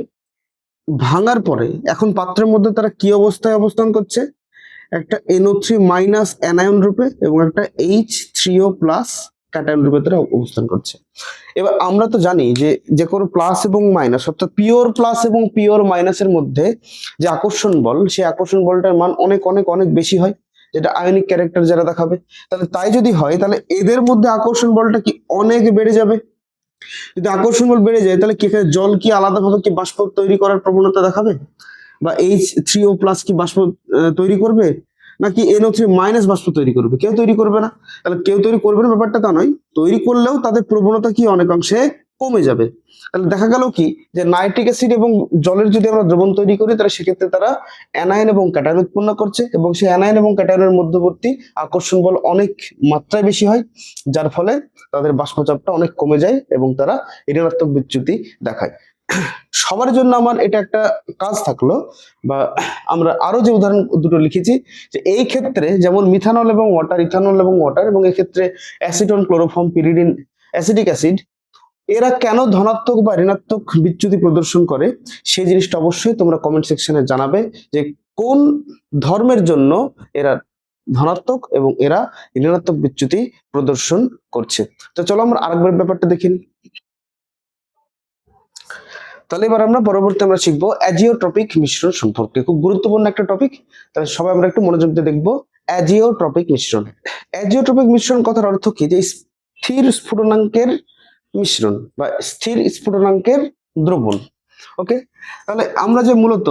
ভাঙার পরে এখন পাত্রের মধ্যে তারা কি অবস্থায় অবস্থান করছে, একটা NO3- অ্যানায়ন রূপে এবং একটা H3O+ ক্যাটায়ন রূপে তারা অবস্থান করছে। এবার আমরা তো জানি যে যে কোনো প্লাস এবং মাইনাস, অর্থাৎ পিওর প্লাস এবং পিওর মাইনাসের মধ্যে যে আকর্ষণ বল, সেই আকর্ষণ বলটার মান অনেক অনেক অনেক বেশি হয়, যেটা আয়নিক ক্যারেক্টার যারা দেখাবে। তাহলে তাই যদি হয়, তাহলে এদের মধ্যে আকর্ষণ বলটা কি অনেক বেড়ে যাবে। যদি আকর্ষণ বল বেড়ে যায়, তাহলে কি এখানে জল কি আলাদাভাবে কি বাষ্প তৈরি করার প্রবণতা দেখাবে, বা H3O+ কি বাষ্প তৈরি করবে, নাকি NO3- বাষ্প তৈরি করবে? কেউ তৈরি করবে না। তাহলে কেউ তৈরি করবে না ব্যাপারটা তা নয়, তৈরি করলেও তাদের প্রবণতা কি অনেকাংশে কমে যাবে। তাহলে দেখা গেল কি, যে নাইট্রিক অ্যাসিড এবং জলের যদি আমরা দ্রবণ তৈরি করি, তাহলে সেক্ষেত্রে তারা অ্যানায়ন এবং ক্যাটায়ন উৎপন্ন করছে, এবং সেই অ্যানায়ন এবং ক্যাটায়নের মধ্যবর্তী আকর্ষণ বল অনেক মাত্রায় বেশি হয়, যার ফলে তাদের বাষ্পচাপটা অনেক কমে যায় এবং তারা ঋণাত্মক বিচ্যুতি দেখায়। সবার জন্য আমার এটা একটা কাজ থাকলো, বা আমরা আরো যে উদাহরণ দুটো লিখেছি, যে এই ক্ষেত্রে যেমন মিথানল এবং ওয়াটার, ইথানল এবং ওয়াটার, এবং এই ক্ষেত্রে acetone, chloroform, pyridine, acetic acid, এরা কেন ধনাত্মক বা ঋণাত্মক বিচ্যুতি প্রদর্শন করে, সেই জিনিসটা অবশ্যই তোমরা কমেন্ট সেকশনে জানাবে, যে কোন ধর্মের জন্য এরা ধনাত্মক এবং এরা ঋণাত্মক বিচ্যুতি প্রদর্শন করছে। তো চলো আমরা আরেকবার ব্যাপারটা দেখি। তাহলে এবার আমরা পরবর্তী আমরা শিখবো অ্যাজিওট্রপিক মিশ্রণ সম্পর্কে, খুব গুরুত্বপূর্ণ একটা টপিক। তাহলে সবাই আমরা একটু মনোযোগ দিয়ে দেখবো অ্যাজিওট্রপিক মিশ্রণ। অ্যাজিওট্রপিক মিশ্রণ কথার অর্থ কি, যে স্থির স্ফুটনাঙ্কের মিশ্রণ বা স্থির স্ফুটনাঙ্কের দ্রবণ। ওকে, তাহলে আমরা যে মূলত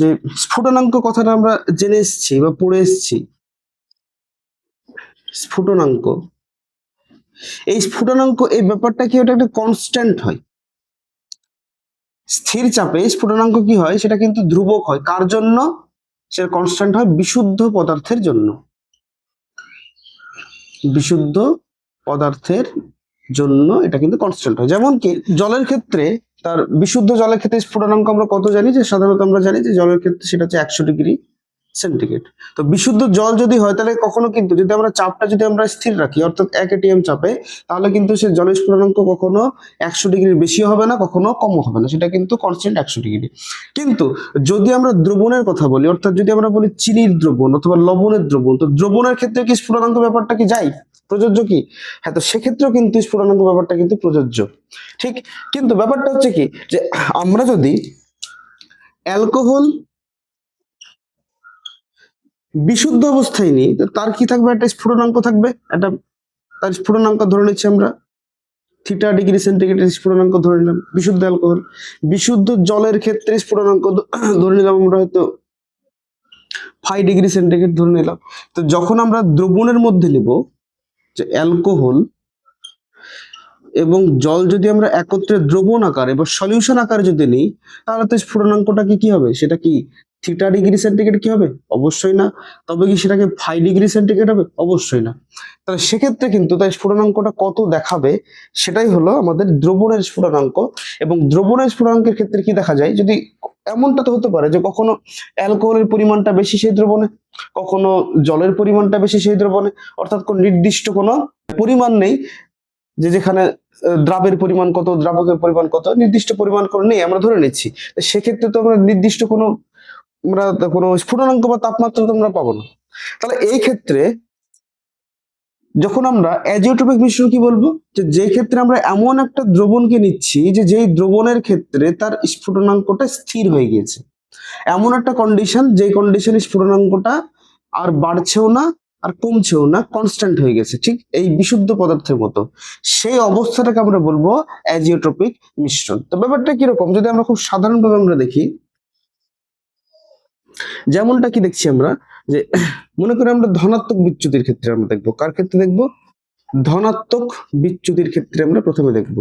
যে স্ফুটনাঙ্ক কথাটা আমরা জেনে এসেছি বা পড়ে এসেছি, স্ফুটনাঙ্ক, এই স্ফুটনাঙ্ক এই ব্যাপারটা কি, ওটা একটা কনস্ট্যান্ট হয়। স্থির চাপে স্ফুটনাঙ্ক কি হয়, সেটা কিন্তু ধ্রুবক হয়। কার জন্য সেটা কনস্ট্যান্ট হয়? বিশুদ্ধ পদার্থের জন্য। বিশুদ্ধ পদার্থের জন্য এটা কিন্তু কনস্ট্যান্ট হয়। যেমন কি জলের ক্ষেত্রে, তার বিশুদ্ধ জলের ক্ষেত্রে স্ফুটনাঙ্ক আমরা কত জানি, যে সাধারণত আমরা জানি যে জলের ক্ষেত্রে সেটা হচ্ছে 100°C। তো বিশুদ্ধ জল যদি হয়, তাহলে কখনো কিন্তু যদি আমরা চাপটা যদি আমরা স্থির রাখি, অর্থাৎ 1 atm চাপে, তাহলে কিন্তু সে জলের স্ফুটনাঙ্ক কখনো 100°র বেশি হবে না, কখনো কম হবে না, সেটা কিন্তু কনস্ট্যান্ট 100°। কিন্তু যদি আমরা দ্রবণের কথা বলি, অর্থাৎ যদি আমরা বলি চিনির দ্রবণ অথবা লবণের দ্রবণ, তো দ্রবণের ক্ষেত্রে কি স্ফুটনাঙ্ক ব্যাপারটা কি যায়? প্রযোজ্য কি? হ্যাঁ, তো সেক্ষেত্রেও কিন্তু স্ফুটনাঙ্ক ব্যাপারটা কিন্তু প্রযোজ্য, ঠিক। কিন্তু ব্যাপারটা হচ্ছে কি, যে আমরা যদি অ্যালকোহল বিশুদ্ধ অবস্থায় নিই, তো তার কি থাকবে? একটা স্ফুটনাঙ্ক থাকবে, একটা তার স্ফুটনাঙ্ক ধরে নিচ্ছি আমরা θ°C স্ফুটনাঙ্ক ধরে নিলাম বিশুদ্ধ অ্যালকোহল। বিশুদ্ধ জলের ক্ষেত্রে স্ফুটনাঙ্ক ধরে নিলাম আমরা হয়তো 5°C ধরে নিলাম। তো যখন আমরা দ্রবণের মধ্যে নিব, যে অ্যালকোহল এবং জল যদি আমরা একত্রে দ্রবণ আকারে বা সলিউশন আকারে যদি নিই, তাহলে তো স্ফুটনাঙ্কটা কি হবে? সেটা কি θ°C কি হবে? অবশ্যই না। তবে কি সেটাকে 5°C হবে? অবশ্যই না। তাহলে সেক্ষেত্রে কিন্তু তাই স্ফুটনাঙ্কটা কত দেখাবে, সেটাই হলো আমাদের দ্রবণের স্ফুটনাঙ্ক। এবং দ্রবণের স্ফুটনাঙ্কের ক্ষেত্রে কি দেখা যায়, যদি এমনটা তো হতে পারে যে কখনো অ্যালকোহলের পরিমাণটা বেশি সেই দ্রবণে, কখনো জলের পরিমাণটা বেশি সেই দ্রবণে, অর্থাৎ কোন নির্দিষ্ট কোনো পরিমাণ নেই যে যেখানে দ্রাবের পরিমাণ কত, দ্রাবকের পরিমাণ কত, নির্দিষ্ট পরিমাণ করে নেই, আমরা ধরে নিচ্ছি। সেক্ষেত্রে তো আমরা নির্দিষ্ট কোনো স্ফুটনাঙ্ক বা তাপমাত্রা তো আমরা পাবো না। তাহলে এই ক্ষেত্রে যখন আমরা অ্যাজিওট্রপিক মিশ্রণ কি বলবো, যে ক্ষেত্রে আমরা এমন একটা দ্রবণকে নিচ্ছি যে যেই দ্রবণের ক্ষেত্রে তার স্ফুটনাঙ্কটা স্থির হয়ে গিয়েছে, এমন একটা কন্ডিশন, যে কন্ডিশনে স্ফুটনাঙ্কটা আর বাড়ছেও না আর কমছেও না, কনস্ট্যান্ট হয়ে গেছে, ঠিক এই বিশুদ্ধ পদার্থের মতো, সেই অবস্থাটাকে আমরা বলবো অ্যাজিওট্রপিক মিশ্রণ। তো ব্যাপারটা কিরকম, যদি আমরা খুব সাধারণভাবে আমরা দেখি, যেমনটা কি দেখছি আমরা, যে মনে করি আমরা ধনাত্মক বিচ্যুতির ক্ষেত্রে আমরা দেখবো, কার ক্ষেত্রে দেখবো? ধনাত্মক বিচ্যুতির ক্ষেত্রে আমরা প্রথমে দেখব।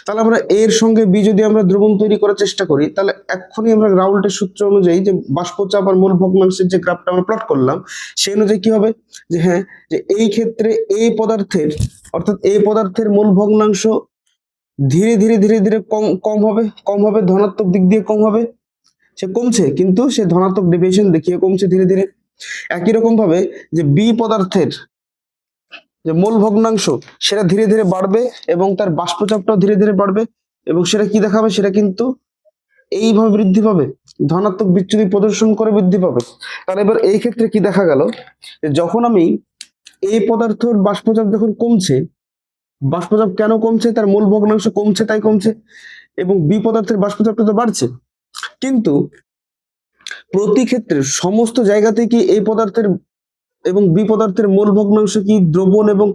তাহলে আমরা এর সঙ্গে বি যদি আমরা দ্রবণ তৈরি করার চেষ্টা করি, তাহলে এক্ষুনি আমরা রাউল্টের সূত্র অনুযায়ী যে বাষ্পচাপ আর মোল ভগ্নাংশের যে গ্রাফটা আমরা প্লট করলাম, সেই অনুযায়ী কি হবে, যে হ্যাঁ, যে এই ক্ষেত্রে এই পদার্থের, অর্থাৎ এই পদার্থের মোল ভগ্নাংশ ধীরে ধীরে ধীরে ধীরে কম হবে, ধনাত্মক দিক দিয়ে কম হবে, সে কমছে, কিন্তু সে ধনাত্মক ডেভিয়েশন দেখিয়ে কমছে ধীরে ধীরে। একই রকম ভাবে যে বি পদার্থের যে মোল ভগ্নাংশ, সেটা ধীরে ধীরে বাড়বে এবং তার বাষ্পচাপটাও ধীরে ধীরে বাড়বে, এবং সেটা কি দেখাবে, সেটা কিন্তু এইভাবে বৃদ্ধি পাবে, ধনাত্মক বিচ্যুতি প্রদর্শন করে বৃদ্ধি পাবে। তাহলে এবার এই ক্ষেত্রে কি দেখা গেল, যে যখন আমি এই পদার্থের বাষ্পচাপ যখন কমছে, বাষ্পচাপ কেন কমছে? তার মোল ভগ্নাংশ কমছে তাই কমছে, এবং বি পদার্থের বাষ্পচাপটা তো বাড়ছে, কিন্তু প্রতি ক্ষেত্রে সমস্ত জায়গাতে কি এই পদার্থের এবং বি পদার্থের মোল ভগ্নাংশ কি দ্রবণ এবং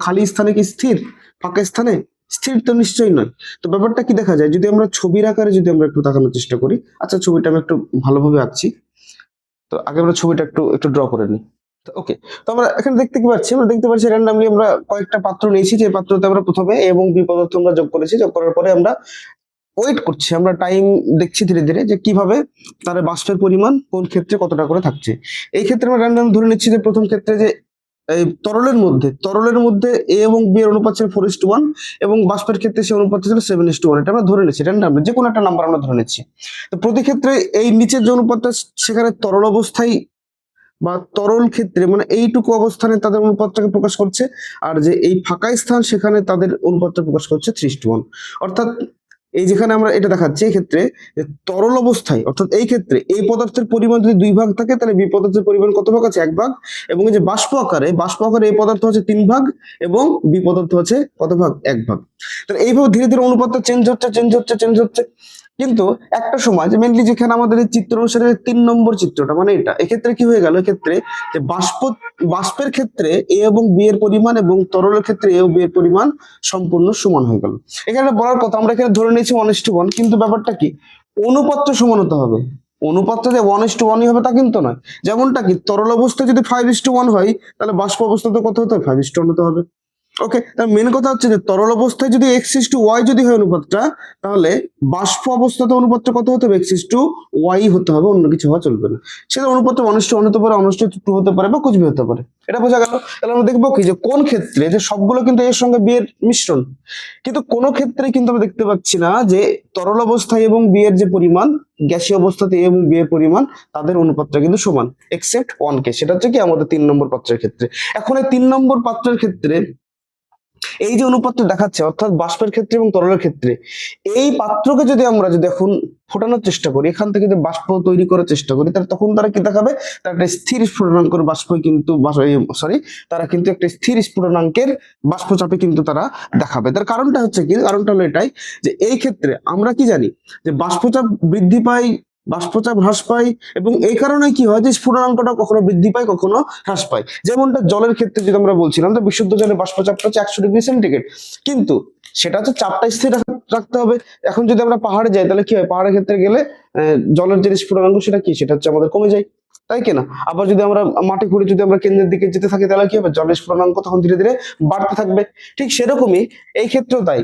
খালি স্থানে কি স্থির, ফাঁকা স্থানে স্থির? তো নিশ্চয়ই নয়। তো ব্যাপারটা কি দেখা যায়, যদি আমরা ছবির আকারে যদি আমরা একটু তাকানোর চেষ্টা করি, আচ্ছা ছবিটা আমি একটু ভালোভাবে আঁকছি, তো আগে আমরা ছবিটা একটু একটু ড্র করে নিই। ওকে, তো আমরা এখানে দেখতে পাচ্ছি র্যান্ডমলি আমরা কয়েকটা পাত্র নিয়েছি, যে পাত্রতে আমরা প্রথমে এ এবং বি পদার্থ আমরা যোগ করেছি, যোগ করার পরে আমরা ওয়েট করছি, আমরা টাইম দেখছি ধীরে ধীরে যে কিভাবে তার বাষ্পের পরিমাণ কোন ক্ষেত্রে কতটা করে থাকছে। এই ক্ষেত্রে আমরা র্যান্ডম ধরে নিচ্ছি যে প্রথম ক্ষেত্রে যে এই তরলের মধ্যে এ এবং বি এর অনুপাত ছিল 4:1, এবং বাষ্পের ক্ষেত্রে সে অনুপাত ছিল 7:1। এটা আমরা ধরে নিচ্ছি র্যান্ডম, যে কোনো একটা নাম্বার আমরা ধরে নিচ্ছি। তো প্রতি ক্ষেত্রে এই নিচের যে অনুপাতটা, সেখানে তরল অবস্থায় বা তরল ক্ষেত্রে মানে এইটুকু অবস্থানে তাদের অনুপাতটাকে প্রকাশ করছে, আর যে এই ফাঁকা স্থান সেখানে তাদের অনুপাতটা প্রকাশ করছে 3:1। অর্থাৎ এই যেখানে আমরা এটা দেখাচ্ছি, এই ক্ষেত্রে তরল অবস্থায়, অর্থাৎ এই ক্ষেত্রে এই পদার্থের পরিমাণ যদি 2 ভাগ থাকে, তাহলে বি পদার্থের পরিমাণ কত ভাগ আছে? 1 ভাগ। এবং এই যে বাষ্প আকারে এই পদার্থ হচ্ছে 3 ভাগ, এবং বি পদার্থ হচ্ছে কত ভাগ? 1 ভাগ। তাহলে এইভাবে ধীরে ধীরে অনুপাতটা চেঞ্জ হচ্ছে। কিন্তু একটা সময়, যে মেনলি যেখানে আমাদের এই চিত্র অনুসারে 3 নম্বর চিত্রটা, মানে এটা, এক্ষেত্রে কি হয়ে গেল, এক্ষেত্রে যে বাষ্পের ক্ষেত্রে এ এবং বি এর পরিমাণ এবং তরলের ক্ষেত্রে এ ও বি এর পরিমাণ সম্পূর্ণ সমান হয়ে গেল। এখানে বলার কথা, আমরা এখানে ধরে নিয়েছি 1:1, কিন্তু ব্যাপারটা কি, অনুপাতটা সমান হতে হবে। অনুপাতটা যে 1:1 হবে তা কিন্তু নয়। যেমনটা কি তরল অবস্থায় যদি 5:1 হয়, তাহলে বাষ্প অবস্থাতে কত হতে হবে? 5:1 হতে হবে। ওকে, তার মেন কথা হচ্ছে যে তরল অবস্থায় যদি x:y যদি হয় অনুপাতটা, তাহলে বাষ্প অবস্থাতে অনুপাতটা কত হতে হবে? x:y হতে হবে, অন্য কিছু হওয়া চলবে না। সেটা অনুপাতটা 1:1 হতে পারে, 1:2 হতে পারে, বা কুছ ভি হতে পারে। এটা বোঝা গেল। তাহলে আমরা দেখবো কি, যে কোন ক্ষেত্রে, যে সবগুলো কিন্তু এর সঙ্গে বি এর মিশ্রণ, কিন্তু কোন ক্ষেত্রে কিন্তু আমরা দেখতে পাচ্ছি না যে তরল অবস্থায় এবং বি এর যে পরিমাণ, গ্যাসীয় অবস্থাতে এ এবং বি এর পরিমাণ, তাদের অনুপাতটা কিন্তু সমান, এক্সেপ্ট 1 কে। সেটা হচ্ছে কি আমাদের 3 নম্বর পাত্রের ক্ষেত্রে। এখন এই 3 নম্বর পাত্রের ক্ষেত্রে এই যে অনুপাতটা দেখাচ্ছে অর্থাৎ বাষ্পের ক্ষেত্রে এবং তরলের ক্ষেত্রে, এই পাত্রকে যদি আমরা যদি এখন ফোটানোর চেষ্টা করি, এখান থেকে যদি বাষ্প তৈরি করার চেষ্টা করি, তাহলে তখন তারা কি দেখাবে, তারা একটা স্থির স্ফুটনাঙ্কের বাষ্পই কিন্তু তারা কিন্তু একটা স্থির স্ফুটনাঙ্কের বাষ্পচাপে কিন্তু তারা দেখাবে। তার কারণটা হচ্ছে কি, কারণটা হলো এটাই যে এই ক্ষেত্রে আমরা কি জানি যে বাষ্পচাপ বৃদ্ধি পায়, বাষ্পচাপ হ্রাস পায়, এবং এই কারণে কি হয় যে স্ফুটনাঙ্কটা কখনো বৃদ্ধি পায় কখনো হ্রাস পায়। যেমনটা জলের ক্ষেত্রে যদি আমরা বলছিলাম, তো বিশুদ্ধ জলের বাষ্পচাপটা হচ্ছে 100°C, কিন্তু সেটা হচ্ছে চাপটা স্থির রাখতে হবে। এখন যদি আমরা পাহাড়ে যাই তাহলে কি হয়, পাহাড়ের ক্ষেত্রে গেলে জলের যে স্ফুটনাঙ্ক সেটা কি, সেটা হচ্ছে আমাদের কমে যায়, তাই কিনা? আবার যদি আমরা মাটি খুঁড়ে যদি আমরা কেন্দ্রের দিকে যেতে থাকি তাহলে কি হবে, জলের স্ফুটনাঙ্ক তখন ধীরে ধীরে বাড়তে থাকবে। ঠিক সেরকমই এই ক্ষেত্রেও তাই,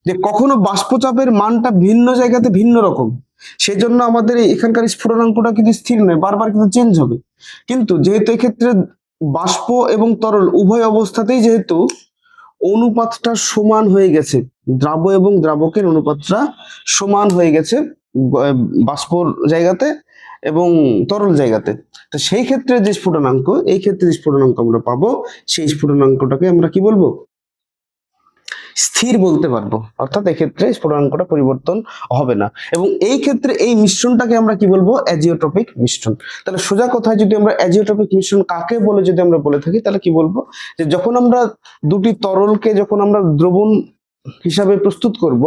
যে কখনো বাষ্পচাপের মানটা ভিন্ন জায়গাতে ভিন্ন রকম, সেজন্য আমাদের এখানকার স্ফুটনাঙ্কটা কিন্তু স্থির নয়, বারবার কিন্তু চেঞ্জ হবে। কিন্তু যেহেতু এক্ষেত্রে বাষ্প এবং তরল উভয় অবস্থাতেই যেহেতু অনুপাতটা সমান হয়ে গেছে, দ্রাব্য এবং দ্রাবকের অনুপাতটা সমান হয়ে গেছে বাষ্পর জায়গাতে এবং তরল জায়গাতে, তো সেই ক্ষেত্রে যে স্ফুটনাঙ্ক, এই ক্ষেত্রে যে স্ফুটনাঙ্ক আমরা পাবো, সেই স্ফুটনাঙ্কটাকে আমরা কি বলবো, স্থির বলতে পারবো। অর্থাৎ এক্ষেত্রে স্ফুটনাঙ্কটা পরিবর্তন হবে না, এবং এই ক্ষেত্রে এই মিশ্রণটাকে আমরা কি বলবো, অ্যাজিওট্রপিক মিশ্রণ। তাহলে সোজা কথায় যদি আমরা অ্যাজিওট্রপিক মিশ্রণ কাকে বলে যদি আমরা বলে থাকি, তাহলে কি বলবো, যে যখন আমরা দুটি তরলকে যখন আমরা দ্রবণ হিসাবে প্রস্তুত করব,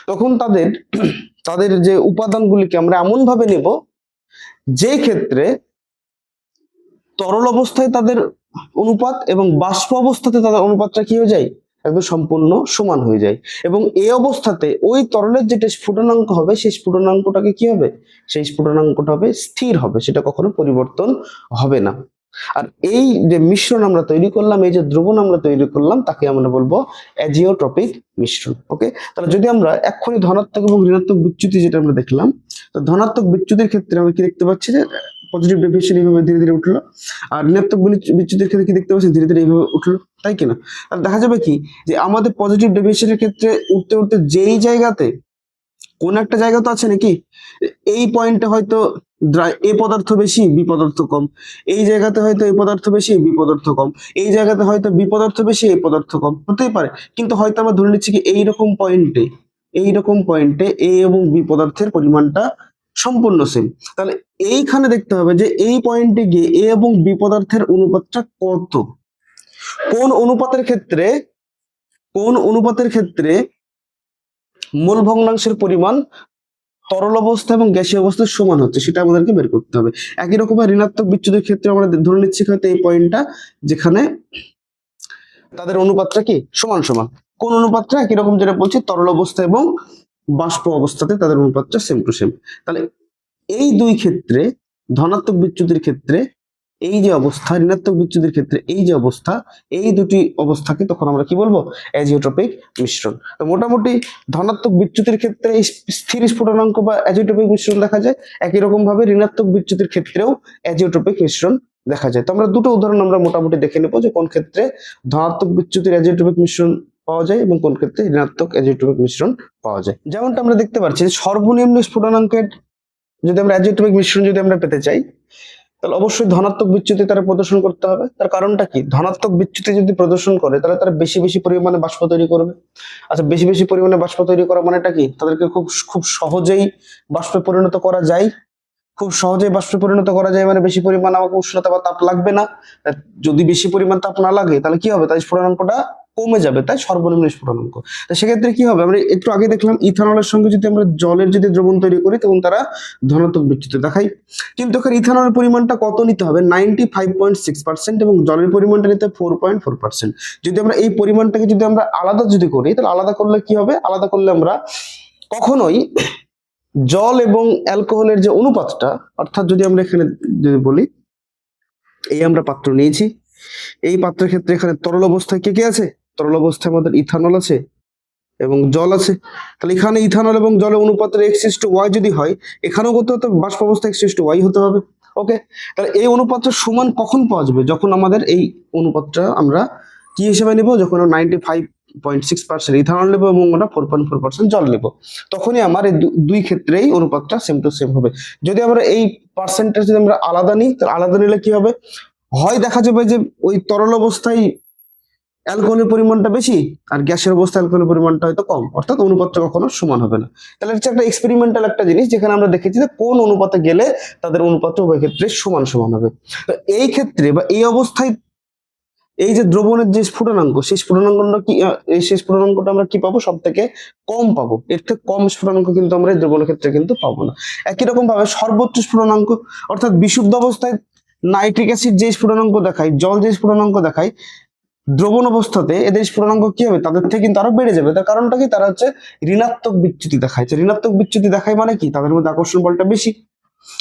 তখন তাদের তাদের যে উপাদানগুলিকে আমরা এমন ভাবে নেব যে ক্ষেত্রে তরল অবস্থায় তাদের অনুপাত এবং বাষ্প অবস্থাতে তাদের অনুপাতটা কি হয়ে যায়, একদম সম্পূর্ণ সমান হয়ে যায়। এবং এই অবস্থাতে ওই তরলের যেটা স্ফুটনাঙ্ক হবে, সেই স্ফুটনাঙ্কটাকে কি হবে, সেই স্ফুটনাঙ্কটা হবে স্থির হবে, সেটা কখনো পরিবর্তন হবে না। আর এই যে মিশ্রণ আমরা তৈরি করলাম, এই যে দ্রবণ আমরা তৈরি করলাম, তাকে আমরা বলবো অ্যাজিওট্রপিক মিশ্রণ। ওকে, তাহলে যদি আমরা এক্ষুনি ধনাত্মক এবং ঋণাত্মক বিচ্যুতি যেটা আমরা দেখলাম, তো ধনাত্মক বিচ্যুতির ক্ষেত্রে আমরা কি দেখতে পাচ্ছি, যে পজিটিভ ডেভিয়েশন এইভাবে ধীরে ধীরে উঠলো, আর ঋণাত্মক বিচ্যুতির ক্ষেত্রে কি দেখতে পাচ্ছি, ধীরে ধীরে এইভাবে উঠলো, তাই কিনা? তাহলে দেখা যাবে কি, যে আমাদের পজিটিভ ডেভিয়েশনের ক্ষেত্রে উঠতে উঠতে যেই জায়গাতে কোন একটা জায়গা তো আছে নাকি, এই পয়েন্টে হয়তো এ পদার্থ বেশি বি পদার্থ কম, এই জায়গাতে হয়তো এ পদার্থ বেশি বি পদার্থ কম, এই জায়গাতে হয়তো বি পদার্থ বেশি এ পদার্থ কম, হতেই পারে। কিন্তু হয়তো আমরা ধরে নিচ্ছি কি এইরকম পয়েন্টে এ এবং বি পদার্থের পরিমাণটা সম্পূর্ণ সেম। তাহলে এইখানে দেখতে হবে যে এই পয়েন্টে গিয়ে এ এবং বি পদার্থের অনুপাতটা কত, কোন অনুপাতের ক্ষেত্রে মোল ভগ্নাংশের পরিমাণ তরল অবস্থা এবং গ্যাসীয় অবস্থার সমান হচ্ছে, সেটা আমাদেরকে বের করতে হবে। একই রকম ঋণাত্মক বিচ্যুতির ক্ষেত্রে আমরা ধরে নিচ্ছি হয়তো এই পয়েন্টটা, যেখানে তাদের অনুপাতটা কি সমান সমান, কোন অনুপাতটা, একই রকম যেটা বলছি, তরল অবস্থা এবং বাষ্প অবস্থাতে তাদের অনুপাতটা সেম টু সেম। তাহলে এই দুই ক্ষেত্রে, ধনাত্মক বিচ্যুতির ক্ষেত্রে এই যে অবস্থা, ঋণাত্মক বিচ্যুতির ক্ষেত্রে এই যে অবস্থা, এই দুটি অবস্থাকে তখন আমরা কি বলবো, অ্যাজিওট্রপিক মিশ্রণ। তো মোটামুটি ধনাত্মক বিচ্যুতির ক্ষেত্রে স্থির স্ফুটনাঙ্ক বা অ্যাজিওট্রপিক মিশ্রণ দেখা যায়, একই রকম ভাবে ঋণাত্মক বিচ্যুতির ক্ষেত্রেও অ্যাজিওট্রপিক মিশ্রণ দেখা যায়। তো আমরা দুটো উদাহরণ আমরা মোটামুটি দেখে নেবো, যে কোন ক্ষেত্রে ধনাত্মক বিচ্যুতির অ্যাজিওট্রপিক মিশ্রণ পাওয়া যায় এবং কোন ক্ষেত্রে ঋণাত্মক অ্যাজিওট্রপিক মিশ্রণ পাওয়া যায়। যেমনটা আমরা দেখতে পাচ্ছি, সর্বনিম্ন স্ফুটনাঙ্কের যদি আমরা অ্যাজিওট্রপিক মিশ্রণ যদি আমরা পেতে চাই, তাহলে অবশ্যই ধনাত্মক বিচ্যুতি তারা প্রদর্শন করতে হবে। তার কারণটা কি, ধনাত্মক বিচ্যুতি যদি প্রদর্শন করে তাহলে তারা বেশি বেশি পরিমাণে বাষ্প তৈরি করবে। আচ্ছা, বেশি বেশি পরিমাণে বাষ্প তৈরি করা মানেটা কি, তাদেরকে খুব খুব সহজেই বাষ্পে পরিণত করা যায়, মানে বেশি পরিমাণ আমাকে উষ্ণতা বা তাপ লাগবে না। যদি বেশি পরিমাণ তাপ না লাগে তাহলে কি হবে, তাই স্ফুটনাঙ্কটা কমে যাবে, তাই সর্বনিম্ন স্ফুটনাঙ্ক। তো সেক্ষেত্রে কি হবে, আমরা একটু আগে দেখলাম ইথানলের সঙ্গে যদি আমরা জলের যদি দ্রবণ তৈরি করি তখন তারা ধনাত্মক বিচ্যুতি দেখায়, কিন্তু এখানে ইথানলের পরিমাণটা কত নিতে হবে, 95.6%, এবং জলের পরিমাণটা নিতে হবে 4.4%। যদি আমরা এই পরিমাণটাকে যদি আমরা আলাদা যদি করি, তাহলে আলাদা করলে কি হবে, আলাদা করলে আমরা কখনোই জল এবং অ্যালকোহলের যে অনুপাতটা, অর্থাৎ যদি আমরা এখানে যদি বলি, এই আমরা পাত্র নিয়েছি, এই পাত্রের ক্ষেত্রে এখানে তরল অবস্থায় কে কে আছে, তরল অবস্থায় আমাদের ইথানল আছে এবং জল আছে। তাহলে এখানে ইথানল এবং জলের অনুপাতের x:y যদি হয়, এখানেও কত হতে হবে, বাষ্প অবস্থা x:y হতে হবে। ওকে, তাহলে এই অনুপাতটা সমান কখন পাওয়া যাবে, যখন আমাদের এই অনুপাতটা আমরা কি হিসেবে নিব, যখন 95.6% ইথানল নেবো এবং আমরা 4.4% জল নেবো, তখনই আমার এই দুই ক্ষেত্রেই অনুপাতটা সেম টু সেম হবে। যদি আমরা এই পার্সেন্টেজ যদি আমরা আলাদা নিই, তাহলে আলাদা নিলে কি হবে, হয় দেখা যাবে যে ওই তরল অবস্থায় অ্যালকোহলের পরিমাণটা বেশি আর গ্যাসের অবস্থা অ্যালকোহলের পরিমাণটা হয়তো কম, অর্থাৎ অনুপাতটা কখনো সমান হবে না। তাহলে হচ্ছে একটা এক্সপেরিমেন্টাল একটা জিনিস, যেখানে আমরা দেখেছি যে কোন অনুপাতে গেলে তাদের অনুপাত উভয় ক্ষেত্রে সমান সমান হবে। তো এই ক্ষেত্রে বা এই অবস্থায় এই যে দ্রবণের যে স্ফুটনাঙ্ক, সেই স্ফুটনাঙ্কটা কি সেই স্ফুটনাঙ্কটা আমরা কি পাবো? সব থেকে কম পাবো। এর থেকে কম স্ফুটনাঙ্ক কিন্তু আমরা এই দ্রবণের ক্ষেত্রে কিন্তু পাবো না। একই রকম ভাবে সর্বোচ্চ স্ফুটনাঙ্ক, অর্থাৎ বিশুদ্ধ অবস্থায় নাইট্রিক অ্যাসিড যে স্ফুটনাঙ্ক দেখায়, জল যে স্ফুটনাঙ্ক দেখায়, দ্রবণ অবস্থাতে এদের স্ফুটনাঙ্ক কি হবে? তাদের থেকে কিন্তু আরো বেড়ে যাবে। তার কারণটা কি? তারা হচ্ছে ঋণাত্মক বিচ্যুতি দেখায়। ঋণাত্মক বিচ্যুতি দেখায় মানে কি? তাদের মধ্যে আকর্ষণ বলটা বেশি।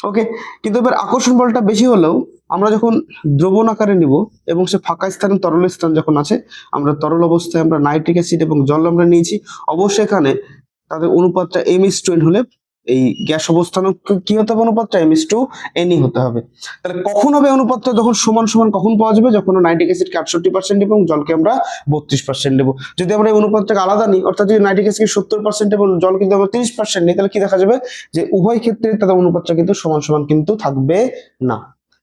ওকে, কিন্তু এবার আকর্ষণ বলটা বেশি হলেও আমরা যখন দ্রবণ আকারে নিব এবং সে ফাঁকা স্থানে তরল স্থান যখন আছে, আমরা তরল অবস্থায় আমরা নাইট্রিক অ্যাসিড এবং জল আমরা নিয়েছি, অবশ্যই এখানে তাদের অনুপাতটা MH2N হলে এই গ্যাস অবস্থান কি হতে হবে? অনুপাতটা MH2NE হতে হবে। তাহলে কখন হবে অনুপাতটা? যখন সমান সমান কখন পাওয়া যাবে? যখন নাইট্রিক অ্যাসিডকে 68% এবং জলকে আমরা 32% নেব। যদি আমরা এই অনুপাতটাকে আলাদা নিই, অর্থাৎ যদি নাইট্রিক অ্যাসিড 70% এবং জল কিন্তু আমরা 30% নিই, তাহলে কি দেখা যাবে? যে উভয় ক্ষেত্রে তাদের অনুপাতটা কিন্তু সমান সমান কিন্তু থাকবে না।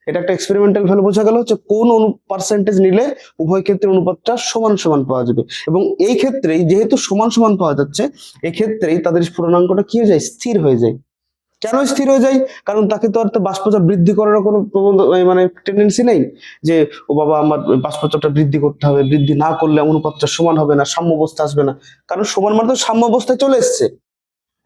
এটা একটা এক্সপেরিমেন্টাল ভ্যালু বোঝা গেল, যে কোন পার্সেন্টেজ নিলে উভয় ক্ষেত্রে অনুপাতটা সমান সমান পাওয়া যাবে। এবং এই ক্ষেত্রেই যেহেতু সমান সমান পাওয়া যাচ্ছে, এক্ষেত্রেই তাদের স্ফুটনাঙ্কটা কি হয়ে যায়? স্থির হয়ে যায়। কেন স্থির হয়ে যায়? কারণ তাকে তো আর তো বাষ্পচাপ বৃদ্ধি করার কোনো মানে টেন্ডেন্সি নেই, যে ও বাবা আমার বাষ্পচাপটা বৃদ্ধি করতে হবে, বৃদ্ধি না করলে অনুপাতটা সমান হবে না, সাম্য অবস্থা আসবে না। কারণ সমান মানে তো সাম্য অবস্থায় চলে এসছে।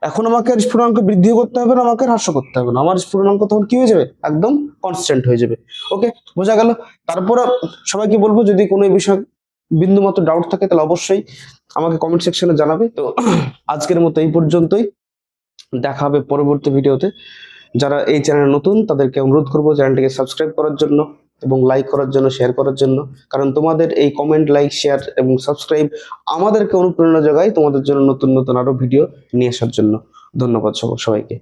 এখন আমাকে আর স্ফুটনাঙ্ক বৃদ্ধি করতে হবে না, আমাকে আর হ্রাস করতে হবে না, আমার স্ফুটনাঙ্ক তখন কি হয়ে যাবে? একদম কনস্ট্যান্ট হয়ে যাবে। ওকে, বোঝা গেল? তারপরে সবাইকে বলবো, যদি কোনো এই বিষয়ে বিন্দু মাত্র ডাউট থাকে তাহলে অবশ্যই আমাকে কমেন্ট সেকশনে জানাবে। তো আজকের মতো এই পর্যন্তই, দেখা হবে পরবর্তী ভিডিওতে। যারা এই চ্যানেলে নতুন তাদেরকে অনুরোধ করবো চ্যানেলটিকে সাবস্ক্রাইব করার জন্য এবং লাইক করার জন্য, শেয়ার করার জন্য। কারণ তোমাদের এই কমেন্ট, লাইক, শেয়ার এবং সাবস্ক্রাইব আমাদেরকে অনুপ্রেরণা যোগায় তোমাদের জন্য নতুন নতুন আরো ভিডিও নিয়ে আসার জন্য। ধন্যবাদ সবাইকে।